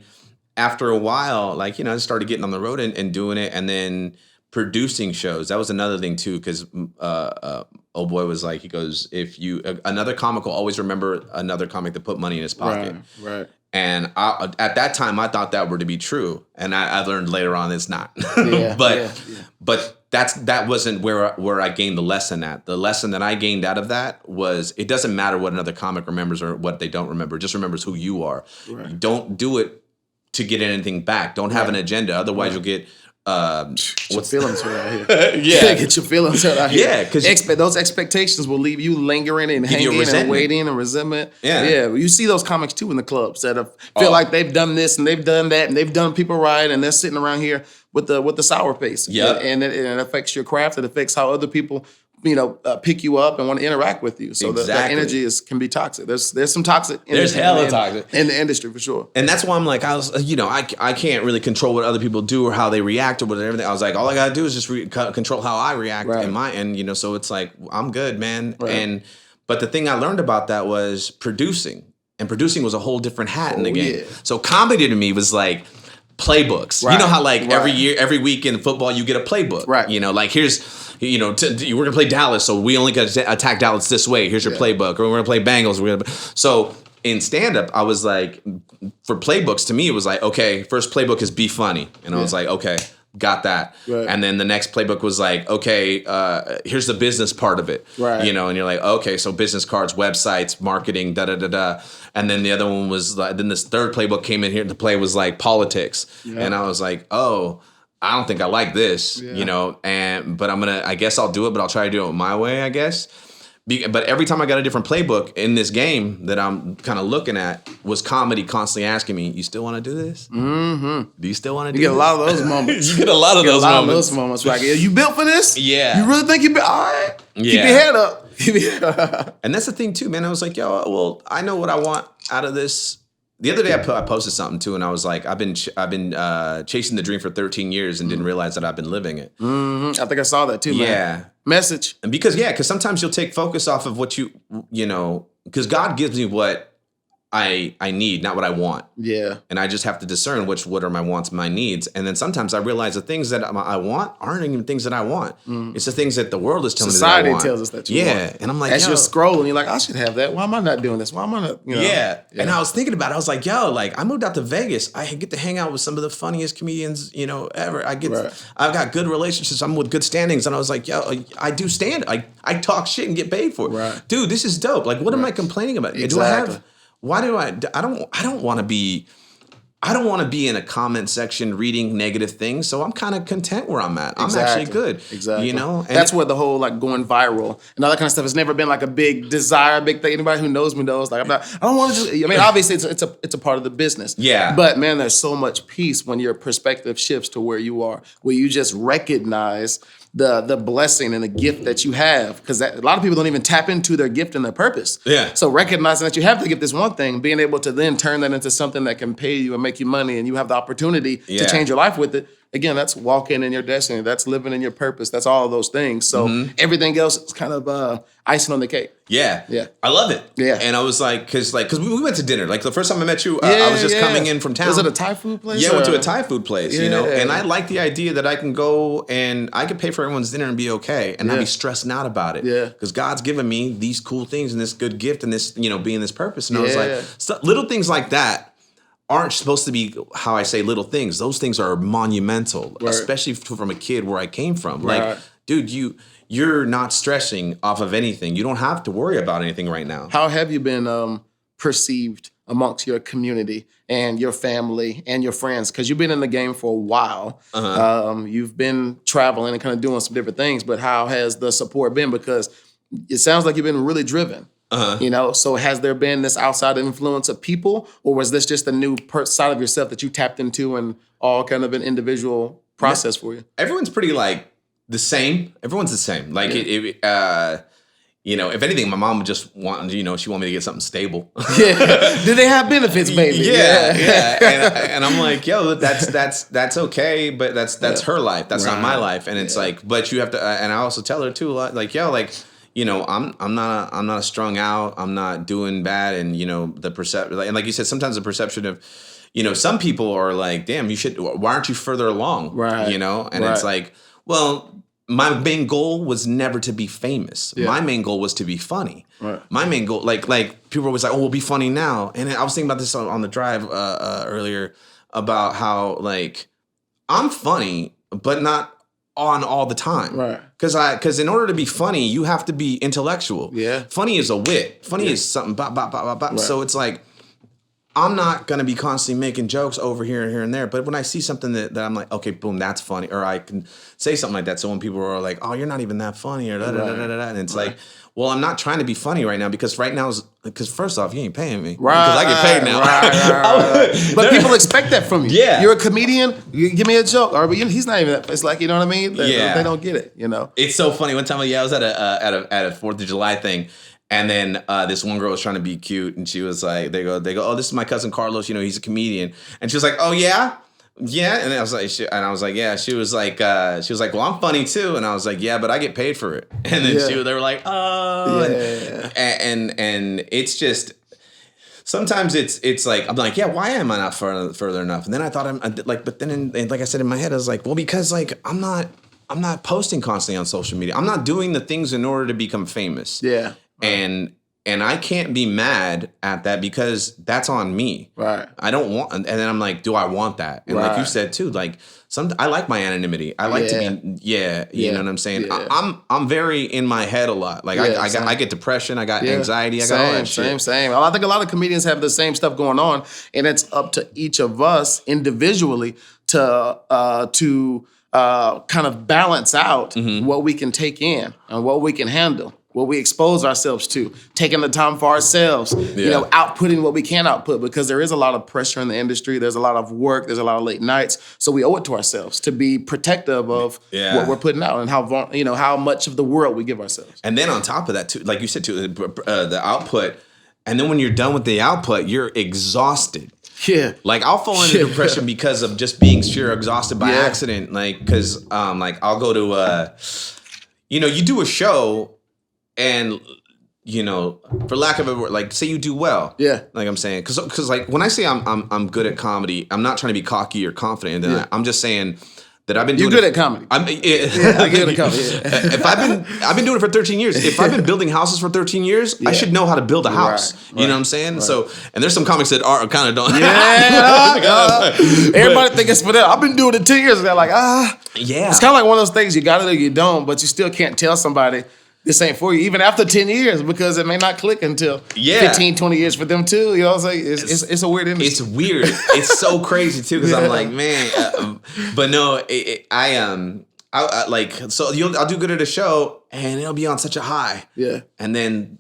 after a while, like, I started getting on the road and doing it, and then producing shows. That was another thing too, because old boy was like, he goes, if another comic will always remember another comic to put money in his pocket. Right. And at that time, I thought that were to be true, and I learned later on it's not. But that wasn't where I gained the lesson at. The lesson that I gained out of that was, it doesn't matter what another comic remembers or what they don't remember. It just remembers who you are. Right. Don't do it to get anything back. Don't have an agenda. Otherwise, you'll get what's feelings hurt out here. Get your feelings hurt out here. Yeah, because those expectations will leave you lingering and hanging and waiting and resentment. Yeah. You see those comics too in the clubs that feel like they've done this and they've done that and they've done people right, and they're sitting around here with the sour face. Yeah, and it affects your craft. It affects how other people pick you up and want to interact with you. So that energy can be toxic. There's some toxic energy. There's hella toxic in the industry for sure. And that's why I'm like, I can't really control what other people do or how they react or whatever. I was like, all I gotta do is just control how I react in my end. So it's like, I'm good, man. Right. But the thing I learned about that was producing, and producing was a whole different hat in the game. Yeah. So comedy to me was like playbooks. Right. You know how every week in football you get a playbook. Right. Like here's. We're gonna play Dallas, so we only got to attack Dallas this way. Here's your playbook. Or we're gonna play Bengals. So in stand-up, I was like, for playbooks, to me, it was like, okay, first playbook is be funny, and I was like, okay, got that. Right. And then the next playbook was like, okay, here's the business part of it. Right. And you're like, okay, so business cards, websites, marketing, da. And then the other one was like, then this third playbook came in here to play was like politics, and I was like, oh. I don't think I like this, but I guess I'll do it, but I'll try to do it my way, I guess. But every time I got a different playbook in this game that I'm kind of looking at, was comedy constantly asking me, you still want to do this? Mm-hmm. Do you still want to do this? You get a lot of those moments. You get a lot of those moments. Like, you built for this? Yeah. You really think you built? All right. Yeah. Keep your head up. And that's the thing, too, man. I was like, well, I know what I want out of this. The other day I posted something too, and I was like, I've been chasing the dream for 13 years and didn't realize that I've been living it. Mm-hmm. I think I saw that too, man. Yeah. Message. And because sometimes you'll take focus off of what because God gives me what I need, not what I want. Yeah. And I just have to discern what are my wants, my needs. And then sometimes I realize the things that I want aren't even things that I want. Mm. It's the things that the world is telling me that I want. Society tells us that you want. Yeah. And I'm like, as you're scrolling, you're like, I should have that. Why am I not doing this? Why am I not, Yeah. And I was thinking about it. I was like, I moved out to Vegas. I get to hang out with some of the funniest comedians, ever. I've got good relationships. I'm with good standings. And I was like, I do stand. I talk shit and get paid for it. Right. Dude, this is dope. Like, what am I complaining about? Exactly. I don't want to be, I don't want to be in a comment section reading negative things, so I'm kind of content where I'm at. I'm actually good. Exactly. You know? And that's where the whole like going viral and all that kind of stuff has never been like a big desire, big thing. Anybody who knows me knows. Like I don't want to just, I mean, obviously it's a part of the business. Yeah. But man, there's so much peace when your perspective shifts to where you are, where you just recognize the blessing and the gift that you have, because a lot of people don't even tap into their gift and their purpose. Yeah. So recognizing that you have the gift is one thing, being able to then turn that into something that can pay you and make you money, and you have the opportunity to change your life with it. Again, that's walking in your destiny. That's living in your purpose. That's all of those things. So everything else is kind of icing on the cake. Yeah. I love it. Yeah. And I was like, because we went to dinner. Like the first time I met you, I was just coming in from town. Was it a Thai food place? Yeah, I went to a Thai food place, you know? And I like the idea that I can go and I can pay for everyone's dinner and be okay and not be stressing out about it. Yeah. Because God's given me these cool things and this good gift and this, you know, being this purpose. And I was like, little things like that aren't supposed to be how I say little things. Those things are monumental, especially from a kid where I came from. Like, dude, you're not stressing off of anything. You don't have to worry about anything right now. How have you been perceived amongst your community and your family and your friends? Because you've been in the game for a while. You've been traveling and kind of doing some different things, but how has the support been? Because it sounds like you've been really driven. You know, so has there been this outside influence of people, or was this just a new side of yourself that you tapped into and all kind of an individual process for you? Everyone's pretty like the same. Everyone's the same. Like you know, if anything, my mom would just want, you know, she wanted me to get something stable. Do they have benefits, baby? Yeah. And I'm like, yo, that's okay, but that's her life. That's not my life. And it's like, but you have to. And I also tell her too, like, yo, like, you know, I'm not a strung out. I'm not doing bad. And, you know, the perception, and like you said, sometimes the perception of, you know, some people are like, damn, why aren't you further along? Right. You know? And it's like, well, my main goal was never to be famous. My main goal was to be funny. Right. My main goal, like people were always like, oh, we'll be funny now. And I was thinking about this on the drive earlier about how like I'm funny, but not on all the time. Right. Because in order to be funny, you have to be intellectual. Yeah. Funny is a wit. Funny is something bop, bop, bop, bop, bop. Right. So it's like, I'm not going to be constantly making jokes over here and here and there. But when I see something that I'm like, okay, boom, that's funny. Or I can say something like that. So when people are like, oh, you're not even that funny or da-da-da-da-da. And it's like, well, I'm not trying to be funny right now because right now because first off, you ain't paying me. Right. Because I get paid now. Right. But people expect that from you. Yeah. You're a comedian. You give me a joke. Or he's not even that. It's like, you know what I mean? They don't get it, you know? It's so funny. One time, I was at a 4th of July thing. And then this one girl was trying to be cute, and she was like, they go, oh, this is my cousin Carlos, you know, he's a comedian. And she was like, oh, yeah? Yeah. And I was like, yeah. She was like, well, I'm funny too. And I was like, yeah, but I get paid for it. And then they were like, oh. Yeah. And it's just, sometimes it's like, I'm like, yeah, why am I not further enough? And then I thought but then like I said in my head, I was like, well, because like, I'm not posting constantly on social media. I'm not doing the things in order to become famous. Yeah. And I can't be mad at that because that's on me. Right. I don't want, and then I'm like, do I want that? And like you said too, like I like my anonymity. I like to be, you know what I'm saying? Yeah. I'm very in my head a lot. Like I get depression. I got anxiety. I got all that shit. Same. I think a lot of comedians have the same stuff going on, and it's up to each of us individually to kind of balance out what we can take in and what we can handle. What we expose ourselves to, taking the time for ourselves, you know, outputting what we can output, because there is a lot of pressure in the industry. There's a lot of work. There's a lot of late nights. So we owe it to ourselves to be protective of what we're putting out and how much of the world we give ourselves. And then on top of that, too, like you said, too, the output. And then when you're done with the output, you're exhausted. Yeah. Like I'll fall into depression because of just being sheer exhausted by accident. Like, because like I'll go to, you know, you do a show. And, you know, for lack of a word, like say you do well. Yeah. Like I'm saying, because like when I say I'm good at comedy, I'm not trying to be cocky or confident. I'm just saying that I've been doing. You're good at comedy. I'm good at comedy. If I've been doing it for 13 years. If I've been building houses for 13 years, I should know how to build a house. Right. You know what I'm saying? Right. So, and there's some comics that are kind of don't. Everybody think it's for that. I've been doing it 2 years, and they're like, yeah. It's kind of like one of those things you got to do, you don't, but you still can't tell somebody. this ain't for you, even after 10 years, because it may not click until 15, 20 years for them too. You know what I'm saying? It's a weird industry. It's weird. It's so crazy too, because I'm like, man, but no, I like, so I'll do good at a show and it'll be on such a high. Yeah. And then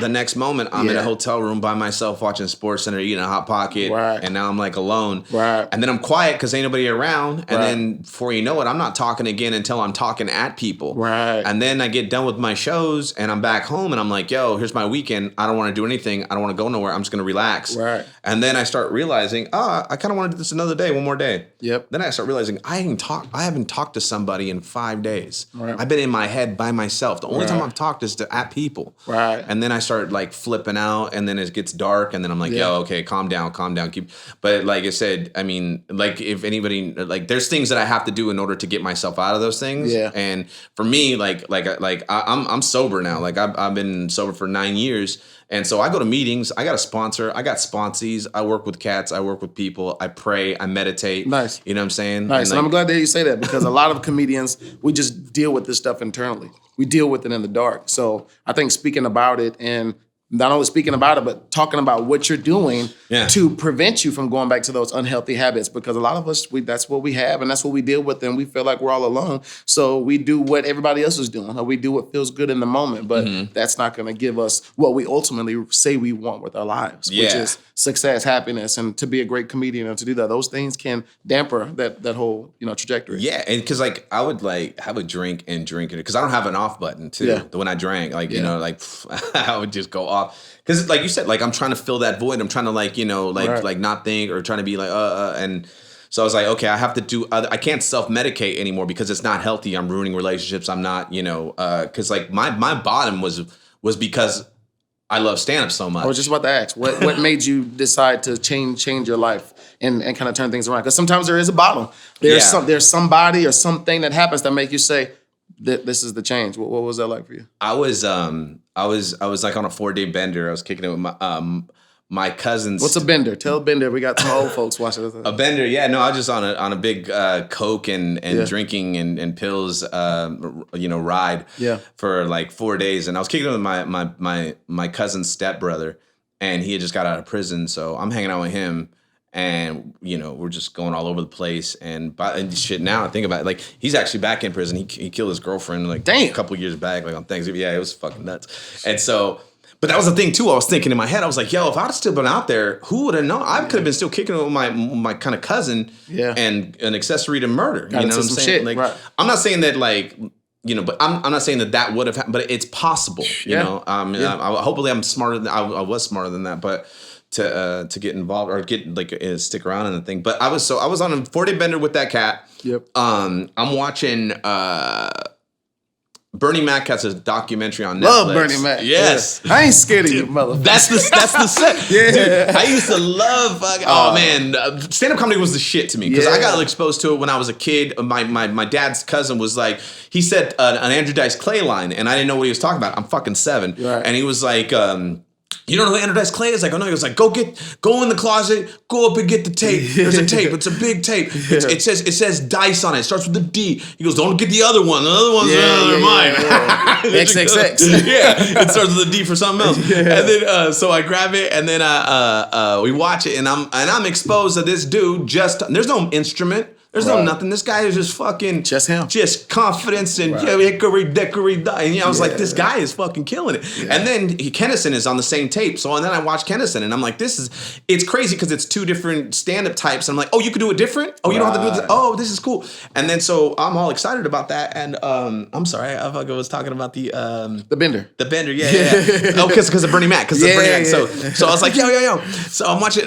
the next moment I'm in a hotel room by myself watching SportsCenter, eating a Hot Pocket, and now I'm like alone. Right. And then I'm quiet because ain't nobody around. And then before you know it, I'm not talking again until I'm talking at people. Right. And then I get done with my shows and I'm back home and I'm like, yo, here's my weekend. I don't want to do anything. I don't want to go nowhere. I'm just going to relax. Right. And then I start realizing, I kind of want to do this another day, one more day. Yep. Then I start realizing I haven't talked to somebody in 5 days. Right. I've been in my head by myself. The only time I've talked is at people. Right. And then I start like flipping out and then it gets dark and then I'm like, yo, okay, calm down. But like I said, I mean, like if anybody, like there's things that I have to do in order to get myself out of those things. Yeah. And for me, I'm sober now. Like I've been sober for 9 years. And so I go to meetings. I got a sponsor. I got sponsees. I work with cats. I work with people. I pray. I meditate. Nice. You know what I'm saying? Nice. And I'm glad that you say that, because a lot of comedians, we just deal with this stuff internally. We deal with it in the dark. So I think speaking about it, and not only speaking about it, but talking about what you're doing to prevent you from going back to those unhealthy habits. Because a lot of us, that's what we have and that's what we deal with, and we feel like we're all alone. So we do what everybody else is doing, or we do what feels good in the moment. But that's not going to give us what we ultimately say we want with our lives, which is success, happiness, and to be a great comedian and to do that. Those things can damper that whole trajectory. Yeah, and because like I would like have a drink and drink it because I don't have an off button too. Yeah. When I drank, like like I would just go off. Because like you said, like I'm trying to fill that void. I'm trying to like, like not think or trying to be like, and so I was like, okay, I have to do I can't self-medicate anymore because it's not healthy. I'm ruining relationships. I'm not, because like my bottom was because I love stand-up so much. I was just about to ask, what made you decide to change your life and kind of turn things around? Because sometimes there is a bottom. There's somebody or something that happens that make you say, this is the change. What was that like for you? I was like on a 4-day bender. I was kicking it with my cousins. What's a bender? Tell a bender. We got some old folks watching. A bender, yeah. No, I was just on a big coke and drinking and pills, ride. For like 4 days, and I was kicking it with my cousin's stepbrother, and he had just got out of prison, so I'm hanging out with him. And, we're just going all over the place. And shit, now I think about it, like, he's actually back in prison. He killed his girlfriend, like, a couple years back, like, on Thanksgiving. Yeah, it was fucking nuts. And so, but that was the thing, too. I was thinking in my head, I was like, yo, if I'd still been out there, who would have known? I could have been still kicking it with my kind of cousin and an accessory to murder. You know what I'm saying? Shit. Like, right. I'm not saying that, like, but I'm not saying that would have happened, but it's possible, you know? Hopefully I'm smarter than, I was smarter than that, but to get involved or get like stick around in the thing. But I was on a 4-day bender with that cat. Yep. I'm watching Bernie Mac has a documentary on Netflix. Love Bernie Mac. Yes. Yeah. I ain't scared of you, motherfucker. That's the set. Yeah. Dude, I used to love stand-up comedy was the shit to me because I got exposed to it when I was a kid. My dad's cousin was like, he said an Andrew Dice Clay line and I didn't know what he was talking about. I'm fucking 7. Right. And he was like, you don't know who Andrew Dice Clay is? Like, oh no. He was like, go in the closet, go up and get the tape. There's a tape. It's a big tape. It says Dice on it. It starts with a D. He goes, don't get the other one. The other one's mine. XXX. Yeah, it starts with a D for something else. Yeah. And then so I grab it and then we watch it and I'm exposed to this dude. There's no instrument. There's no nothing. This guy is just fucking... Just him. Just confidence and hickory dickory die. And I was like, this guy is fucking killing it. Yeah. And then Kennison is on the same tape. So and then I watch Kennison and I'm like, it's crazy because it's 2 different stand-up types. And I'm like, oh, you could do it different? Oh, you don't have to do it. Oh, this is cool. And then so I'm all excited about that. And I'm sorry, I was talking about the bender. The bender, yeah. Oh, because of Bernie Mac. Bernie Mac. So I was like, yo. So I'm watching...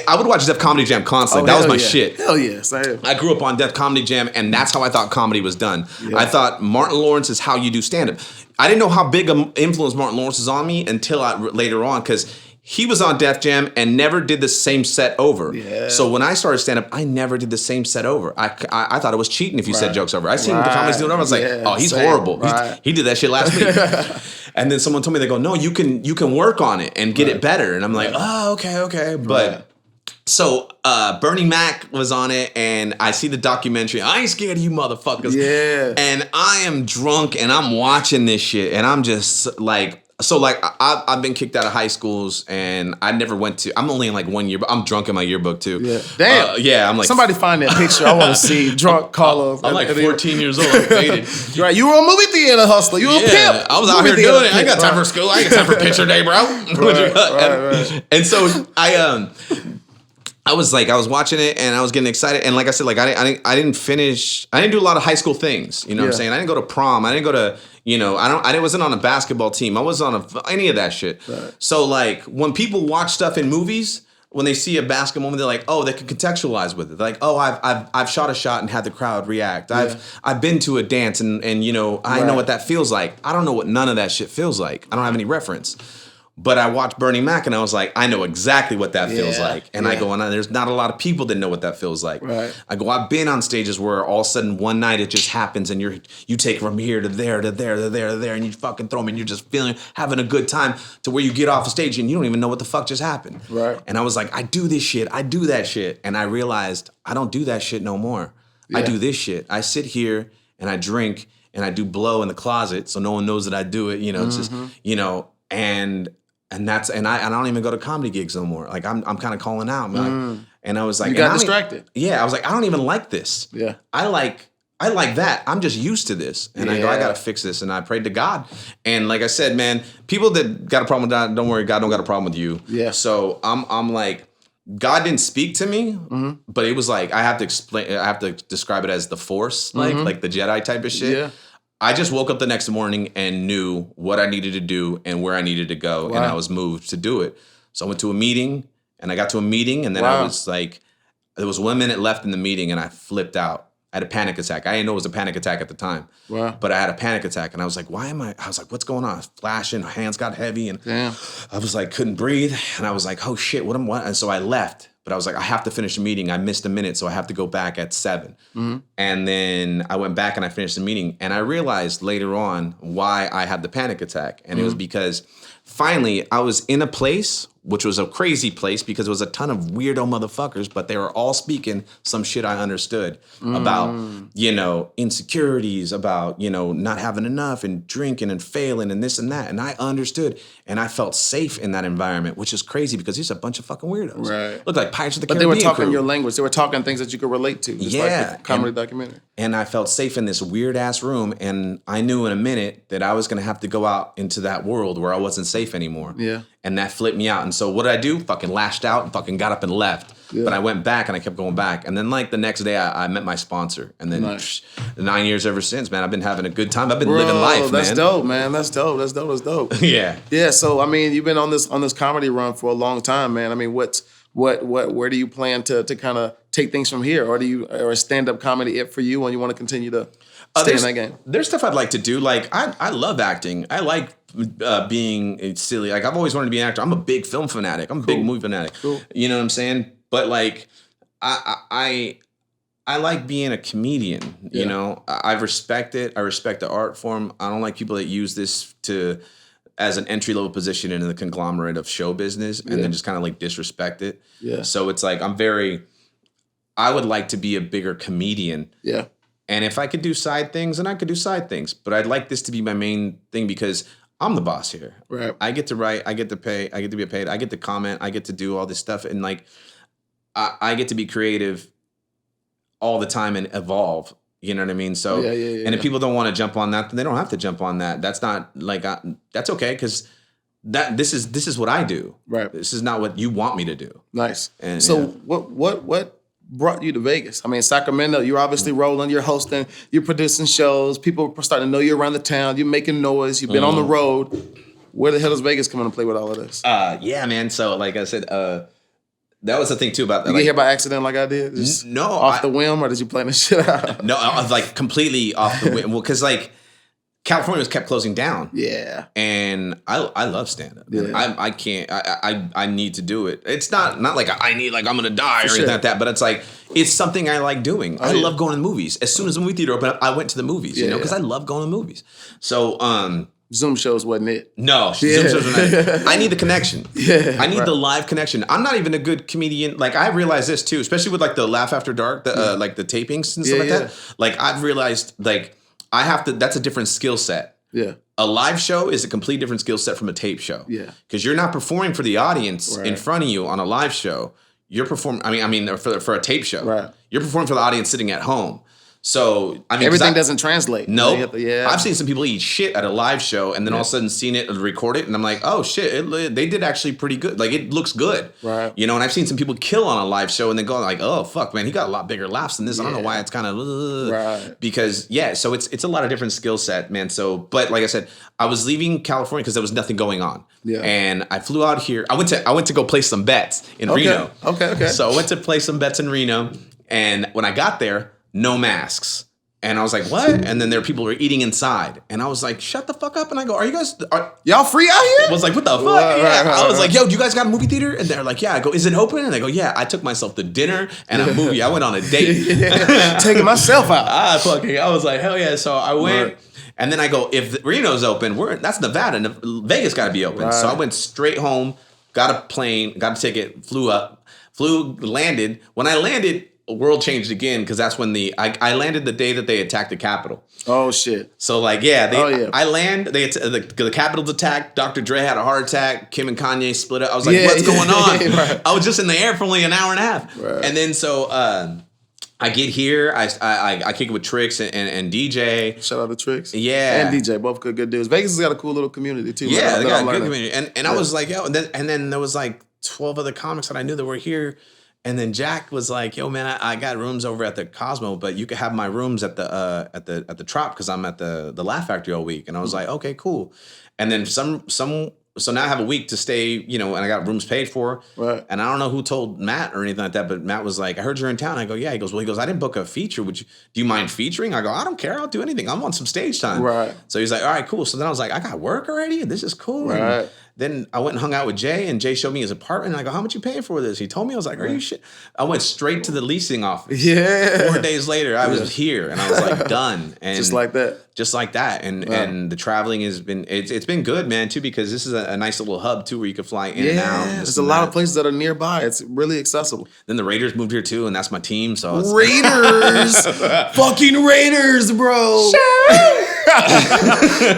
I would watch Def Comedy Jam constantly. That was my shit. Hell yes. I grew up on Def Comedy Jam, and that's how I thought comedy was done. Yeah. I thought Martin Lawrence is how you do stand-up. I didn't know how big an influence Martin Lawrence is on me until later on, because he was on Def Jam and never did the same set over. Yeah. So when I started stand-up, I never did the same set over. I thought it was cheating if you said jokes over. I seen the comics doing it over. I was like, oh, he's horrible. He did that shit last week. And then someone told me, they go, no, you can work on it and get it better. And I'm like, oh, okay. But So Bernie Mac was on it, and I see the documentary. I ain't scared of you motherfuckers. Yeah. And I am drunk, and I'm watching this shit, and I'm just like, so like I've been kicked out of high schools, and I never went to. I'm only in like 1 year, but I'm drunk in my yearbook too. Yeah. Damn. Yeah. I'm like, somebody find that picture. I want to see drunk Carlos. I'm like 14 years old. I'm faded. Right. You were a movie theater hustler. You were a pimp. I was out here doing it. I ain't got time for school. I ain't got time for picture day, bro. Right. And so I was watching it, and I was getting excited. And like I said, like I didn't do a lot of high school things. You know what I'm saying? I didn't go to prom. I didn't go to, I wasn't on a basketball team. I wasn't on any of that shit. Right. So like when people watch stuff in movies, when they see a basketball moment, they're like, oh, they can contextualize with it. They're like, oh, I've shot a shot and had the crowd react. I've been to a dance and I know what that feels like. I don't know what none of that shit feels like. I don't have any reference. But I watched Bernie Mac, and I was like, I know exactly what that feels like. And I go, and there's not a lot of people that know what that feels like. Right. I go, I've been on stages where all of a sudden one night it just happens, and you take from here to there to there to there to there, and you fucking throw them, and you're just having a good time to where you get off the stage and you don't even know what the fuck just happened. Right. And I was like, I do this shit. I do that shit. And I realized I don't do that shit no more. Yeah. I do this shit. I sit here and I drink and I do blow in the closet so no one knows that I do it. It's just, And I don't even go to comedy gigs no more. Like I'm kind of calling out, man. And I was like, you got distracted. I was like, I don't even like this. Yeah, I like that. I'm just used to this, and I go, I gotta fix this. And I prayed to God, and like I said, man, people that got a problem with that, don't worry, God don't got a problem with you. Yeah. So I'm like, God didn't speak to me, but it was like I have to describe it as the Force, like the Jedi type of shit. Yeah. I just woke up the next morning and knew what I needed to do and where I needed to go, and I was moved to do it. So I went to a meeting, and I got to a meeting, and then I was like, there was 1 minute left in the meeting, and I flipped out. I had a panic attack. I didn't know it was a panic attack at the time, but I had a panic attack, and I was like, I was like, what's going on? I was flashing, my hands got heavy, and I was like, couldn't breathe, and I was like, oh shit, what? And so I left. But I was like, I have to finish the meeting. I missed a minute, so I have to go back at 7. And then I went back and I finished the meeting. And I realized later on why I had the panic attack. And it was because finally I was in a place, which was a crazy place because it was a ton of weirdo motherfuckers, but they were all speaking some shit I understood about, insecurities, about, not having enough and drinking and failing and this and that. And I understood. And I felt safe in that environment, which is crazy because these are a bunch of fucking weirdos. Right. Look like Pirates of the Caribbean. But they were talking your language. They were talking things that you could relate to. Just like the comedy documentary. And I felt safe in this weird ass room. And I knew in a minute that I was going to have to go out into that world where I wasn't safe anymore. Yeah. And that flipped me out. And so what did I do? Fucking lashed out and fucking got up and left. Yeah. But I went back and I kept going back. And then like the next day I met my sponsor. And then 9 years ever since, man, I've been having a good time. I've been living life, man. That's dope, man. That's dope. Yeah. Yeah. So I mean, you've been on this comedy run for a long time, man. I mean, where do you plan to kind of take things from here? Or is stand-up comedy it for you and you want to continue to stay in that game? There's stuff I'd like to do. Like I love acting. I like being silly. Like I've always wanted to be an actor. I'm a big film fanatic. I'm a big movie fanatic. Cool. You know what I'm saying? But like I like being a comedian. You know, I respect it. I respect the art form. I don't like people that use this as an entry-level position in the conglomerate of show business and then just kind of like disrespect it. Yeah. So it's like I would like to be a bigger comedian. Yeah. And if I could do side things, then I could do side things. But I'd like this to be my main thing because I'm the boss here. Right. I get to write, I get to pay, I get to be paid, I get to comment, I get to do all this stuff. And like, I get to be creative all the time and evolve. You know what I mean? So, and if people don't want to jump on that, then they don't have to jump on that. That's not like, that's okay. Cause this is what I do. Right. This is not what you want me to do. Nice. And so what brought you to Vegas? I mean, Sacramento, you're obviously rolling, you're hosting, you're producing shows. People are starting to know you around the town. You're making noise. You've been on the road. Where the hell does Vegas come into play with all of this? Yeah, man. So like I said, that was the thing too about that. You get here by accident like I did? Just no. Off the whim, or did you plan this shit out? No, I was like completely off the whim. Well, because like California was kept closing down. Yeah. And I love stand-up. Yeah. I can't, I need to do it. It's not like I need, like I'm going to die or anything like that, but it's like, it's something I like doing. I love going to the movies. As soon as the movie theater opened up, I went to the movies, you know, because I love going to the movies. So, Zoom shows wasn't it. No, Zoom shows were not. I need the connection. I need the live connection. I'm not even a good comedian. Like I realized this too, especially with like the Laugh After Dark, like the tapings and stuff like that. Like I've realized like I have to. That's a different skill set. Yeah. A live show is a complete different skill set from a tape show. Yeah. Because you're not performing for the audience in front of you on a live show. You're performing. I mean, for a tape show. Right. You're performing for the audience sitting at home. So I mean, everything doesn't translate. No, I've seen some people eat shit at a live show, and then all of a sudden seen it record it, and I'm like, oh shit, they did actually pretty good. Like it looks good, right? You know, and I've seen some people kill on a live show, and then go like, oh fuck, man, he got a lot bigger laughs than this. I don't know why it's kind of right because so it's a lot of different skill set, man. So, but like I said, I was leaving California because there was nothing going on, and I flew out here. I went to go play some bets in Reno. Okay. So I went to play some bets in Reno, and when I got there, no masks. And I was like, what? And then there were people who were eating inside. And I was like, shut the fuck up. And I go, y'all free out here? I was like, what the fuck? Right, I was like, yo, do you guys got a movie theater? And they're like, yeah. I go, is it open? And they go, yeah. I took myself to dinner and a movie. I went on a date. Taking myself out. I was like, hell yeah. So I went. And then I go, if Reno's open, that's Nevada. And Vegas got to be open. Right. So I went straight home, got a plane, got a ticket, landed. When I landed, the world changed again because that's when I landed the day that they attacked the Capitol. Oh shit! So like I land. The Capitol's attacked. Dr. Dre had a heart attack. Kim and Kanye split up. I was like, what's going on? Right. I was just in the air for only an hour and a half. Right. And then so I get here. I kick it with Trix and DJ. Shout out to Trix. Yeah, and DJ, both good dudes. Vegas has got a cool little community too. Yeah, they got a good community. And I was like, yo, and then there was like 12 other comics that I knew that were here. And then Jack was like, "Yo, man, I got rooms over at the Cosmo, but you could have my rooms at the Trop because I'm at the Laugh Factory all week." And I was like, "Okay, cool." And then so now I have a week to stay, and I got rooms paid for. Right. And I don't know who told Matt or anything like that, but Matt was like, "I heard you're in town." I go, "Yeah." He goes, "I didn't book a feature. Do you mind featuring?" I go, "I don't care. I'll do anything. I'm on some stage time." Right. So he's like, "All right, cool." So then I was like, "I got work already, and this is cool." Right. And then I went and hung out with Jay, and Jay showed me his apartment. And I go, "How much you paying for this?" He told me. I was like, "Are you shit?" I went straight to the leasing office. Yeah. 4 days later, I was here, and I was like, done. And just like that. And the traveling has been it's been good, man, too, because this is a nice little hub too, where you can fly in and out. There's a lot of places that are nearby. It's really accessible. Then the Raiders moved here too, and that's my team. So Raiders, fucking Raiders, bro.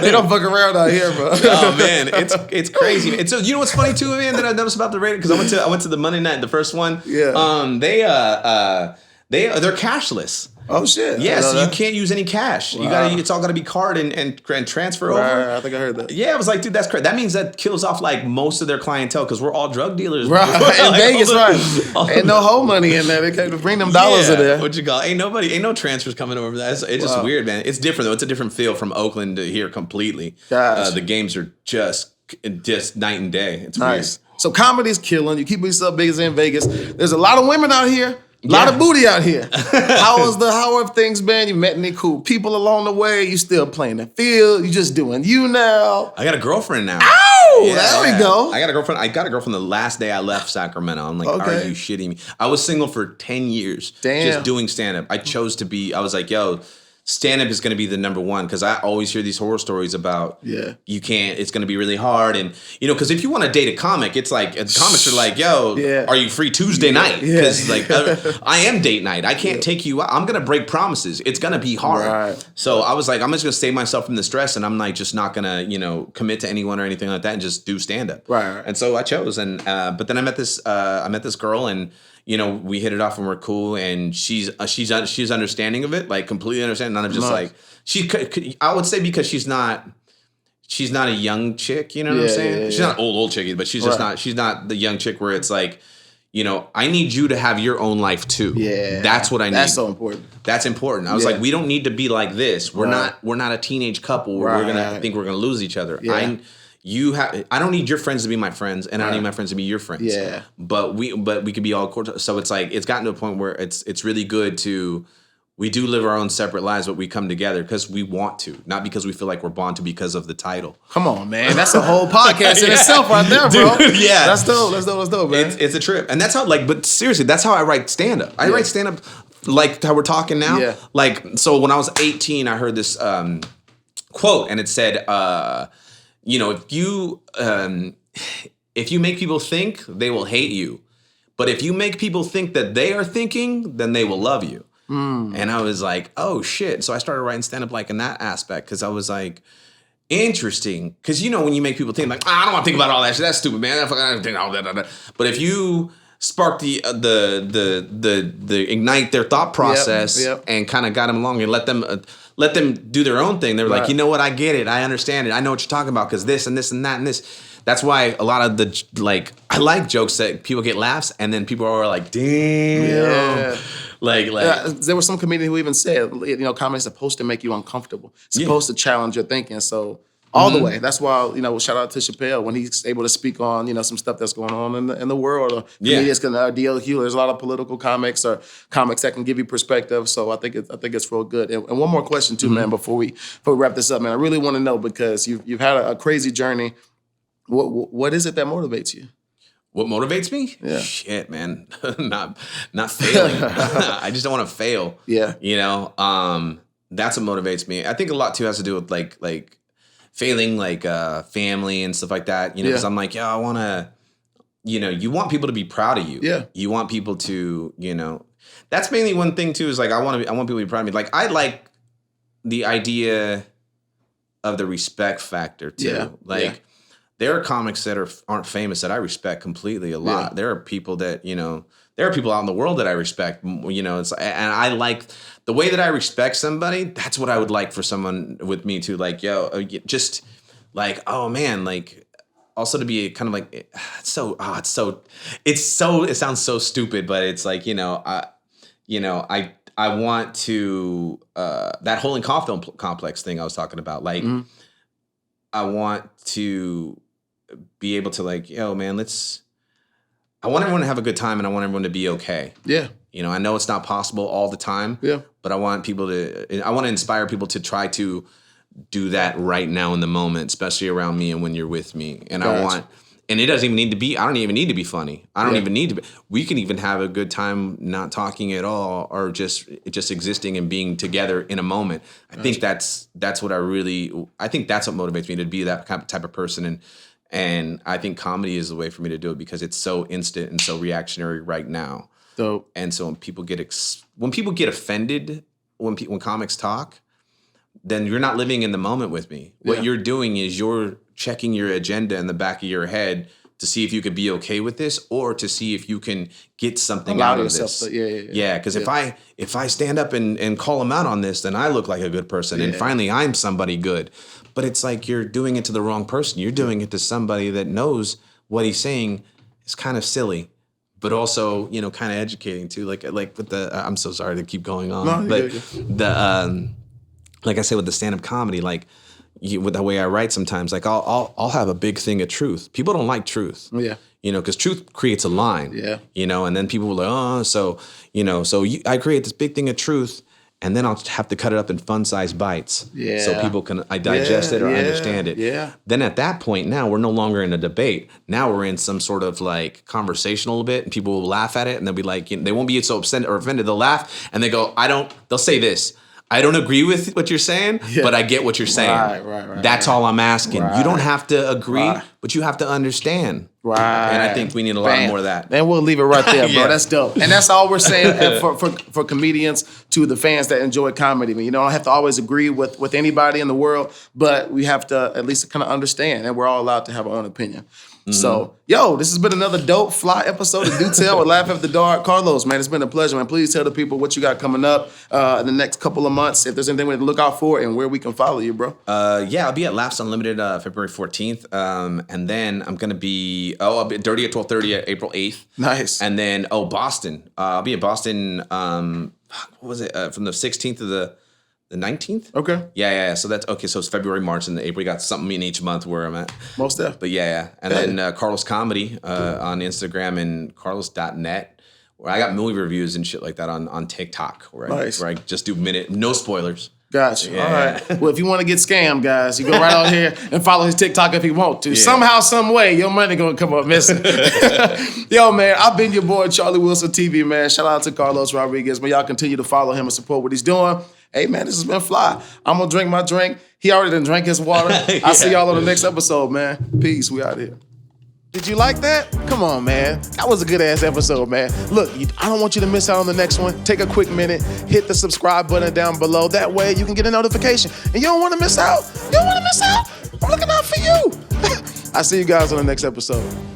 They don't fuck around out here, bro. Oh man, it's crazy. And so you know what's funny too, man, that I noticed about the Raiders, because I went to the Monday night, the first one. Yeah. They're cashless. Oh shit! Yeah, so you can't use any cash. Wow. It's all gotta be card and transfer over. I think I heard that. Yeah, I was like, dude, that's crazy. That means that kills off like most of their clientele because we're all drug dealers. Right, in Vegas, right? Ain't no whole money in there. They can't bring them dollars in there. What you call? Ain't no transfers coming over there. It's just weird, man. It's different though. It's a different feel from Oakland to here completely. The games are just night and day. It's nice. Weird. So comedy's killing. You keep yourself big as in Vegas. There's a lot of women out here. A lot of booty out here. How have things been? You met any cool people along the way? You still playing the field? You just doing you now? I got a girlfriend now. Ow! Yeah. There we go. I got a girlfriend the last day I left Sacramento. I'm like, Are you shitting me? I was single for 10 years. Damn. Just doing stand-up. I chose to be, I was like, yo, stand-up is going to be the number one, because I always hear these horror stories about you can't, it's going to be really hard. And, because if you want to date a comic, it's like, comics are like, yo, are you free Tuesday night? Because like, I am date night. I can't take you out. I'm going to break promises. It's going to be hard. Right. So I was like, I'm just going to save myself from the stress, and I'm like, just not going to, commit to anyone or anything like that, and just do stand-up. Right. And so I chose. And, but then I met this girl, and we hit it off and we're cool, and she's understanding of it, like completely understanding. None of just like I would say, because she's not a young chick, you know what I'm saying? She's not old chicky, but she's just not. She's not the young chick where it's like, I need you to have your own life too. Yeah, that's what I need. That's so important. That's important. I was like, we don't need to be like this. We're not a teenage couple where we're gonna think we're gonna lose each other. Yeah. I don't need your friends to be my friends, and I don't need my friends to be your friends. Yeah. But we could be all cordial. So it's like, it's gotten to a point where it's really good to, we do live our own separate lives, but we come together because we want to, not because we feel like we're bonded because of the title. Come on, man. That's a whole podcast in itself right there, bro. Dude, yeah. That's dope, man. It's a trip. And that's how, but seriously, that's how I write stand-up. I write stand-up like how we're talking now. Yeah. Like, so when I was 18, I heard this quote, and it said, if you make people think, they will hate you. But if you make people think that they are thinking, then they will love you. And I was like, oh shit. So I started writing stand-up like in that aspect, because I was like, interesting. Because when you make people think like, I don't want to think about all that shit. That's stupid, man. I don't think all that. But if you spark the ignite their thought process and kind of got them along and let them do their own thing. They were like, you know what? I get it. I understand it. I know what you're talking about, because this and this and that and this. That's why a lot of I like jokes that people get laughs, and then people are like, damn. Yeah. There was some comedian who even said, comedy is supposed to make you uncomfortable. It's supposed to challenge your thinking. So all the way. That's why, shout out to Chappelle when he's able to speak on, some stuff that's going on in the world. Or comedians can D.L. Hughley. There's a lot of political comics or comics that can give you perspective. So I think it's real good. And one more question too, man, before we wrap this up, man. I really want to know, because you've had a crazy journey. What is it that motivates you? What motivates me? Yeah. Shit, man. not failing. I just don't want to fail. Yeah. That's what motivates me. I think a lot too has to do with like failing, family and stuff like that. Because I'm like, I want to. You want people to be proud of you. Yeah. You want people to, That's mainly one thing too. Is like I want people to be proud of me. Like I like the idea of the respect factor too. Yeah. There are comics that aren't famous that I respect completely a lot. Yeah. There are people that, there are people out in the world that I respect, and I like the way that I respect somebody. That's what I would like for someone with me too. Like, just like, oh man, like also to be kind of like, it sounds so stupid, but it's like, I want to, that whole Kaufman complex thing I was talking about. Like, I want to be able to like, man, I want everyone to have a good time, and I want everyone to be okay. Yeah. I know it's not possible all the time. Yeah. But I want to inspire people to try to do that right now in the moment, especially around me and when you're with me. And and it doesn't even need to be, I don't even need to be funny. I don't even need to be, we can even have a good time not talking at all, or just existing and being together in a moment. I think that's what I think that's what motivates me, to be that type of person. And I think comedy is the way for me to do it, because it's so instant and so reactionary right now. Dope. And so when people get offended when comics talk, then you're not living in the moment with me. What you're doing is you're checking your agenda in the back of your head to see if you could be okay with this, or to see if you can get something out of this. Yeah, because if I stand up and call them out on this, then I look like a good person, and finally I'm somebody good. But it's like you're doing it to the wrong person. You're doing it to somebody that knows what he's saying is kind of silly, but also kind of educating too. Like with the I'm so sorry to keep going on, but like I said with the stand-up comedy, like with the way I write sometimes, like I'll have a big thing of truth. People don't like truth. Yeah. Because truth creates a line. Yeah. And then people will like, I create this big thing of truth, and then I'll have to cut it up in fun-sized bites. Yeah. So people can digest it or understand it. Yeah. Then at that point, now we're no longer in a debate. Now we're in some sort of like conversation a little bit, and people will laugh at it, and they'll be like, they won't be so upset or offended. They'll laugh, and they go, they'll say this: I don't agree with what you're saying, but I get what you're saying. Right. That's all I'm asking. Right. You don't have to agree, but you have to understand. Right. And I think we need a lot more of that. And we'll leave it right there, bro. That's dope. And that's all we're saying for comedians to the fans that enjoy comedy. I mean, you don't have to always agree with anybody in the world, but we have to at least kind of understand, and we're all allowed to have our own opinion. Mm-hmm. So, this has been another dope fly episode of Do Tell with Laugh After Dark. Carlos, man, it's been a pleasure, man. Please tell the people what you got coming up in the next couple of months, if there's anything we need to look out for, and where we can follow you, bro. I'll be at Laughs Unlimited February 14th. And then I'm going to be, I'll be at Dirty at 12:30 April 8th. Nice. And then, Boston. I'll be in Boston, what was it, from the 16th to the 19th? Okay. Yeah. So that's okay. So it's February, March, and April. We got something in each month where I'm at. Most definitely. But yeah. And then Carlos Comedy on Instagram, and carlos.net, where I got movie reviews and shit like that on TikTok, where I just do no spoilers. Gotcha. Yeah. All right. Well, if you want to get scammed, guys, you go right out here and follow his TikTok if you want to. Yeah. Somehow, some way, your money gonna come up missing. Yo, man, I've been your boy, Charlie Wilson TV, man. Shout out to Carlos Rodriguez. Man, y'all continue to follow him and support what he's doing. Hey, man, this has been fly. I'm gonna drink my drink. He already done drank his water. I'll see y'all on the next episode, man. Peace. We out here. Did you like that? Come on, man. That was a good-ass episode, man. Look, I don't want you to miss out on the next one. Take a quick minute, hit the subscribe button down below. That way you can get a notification. And you don't want to miss out? You don't want to miss out? I'm looking out for you. I'll see you guys on the next episode.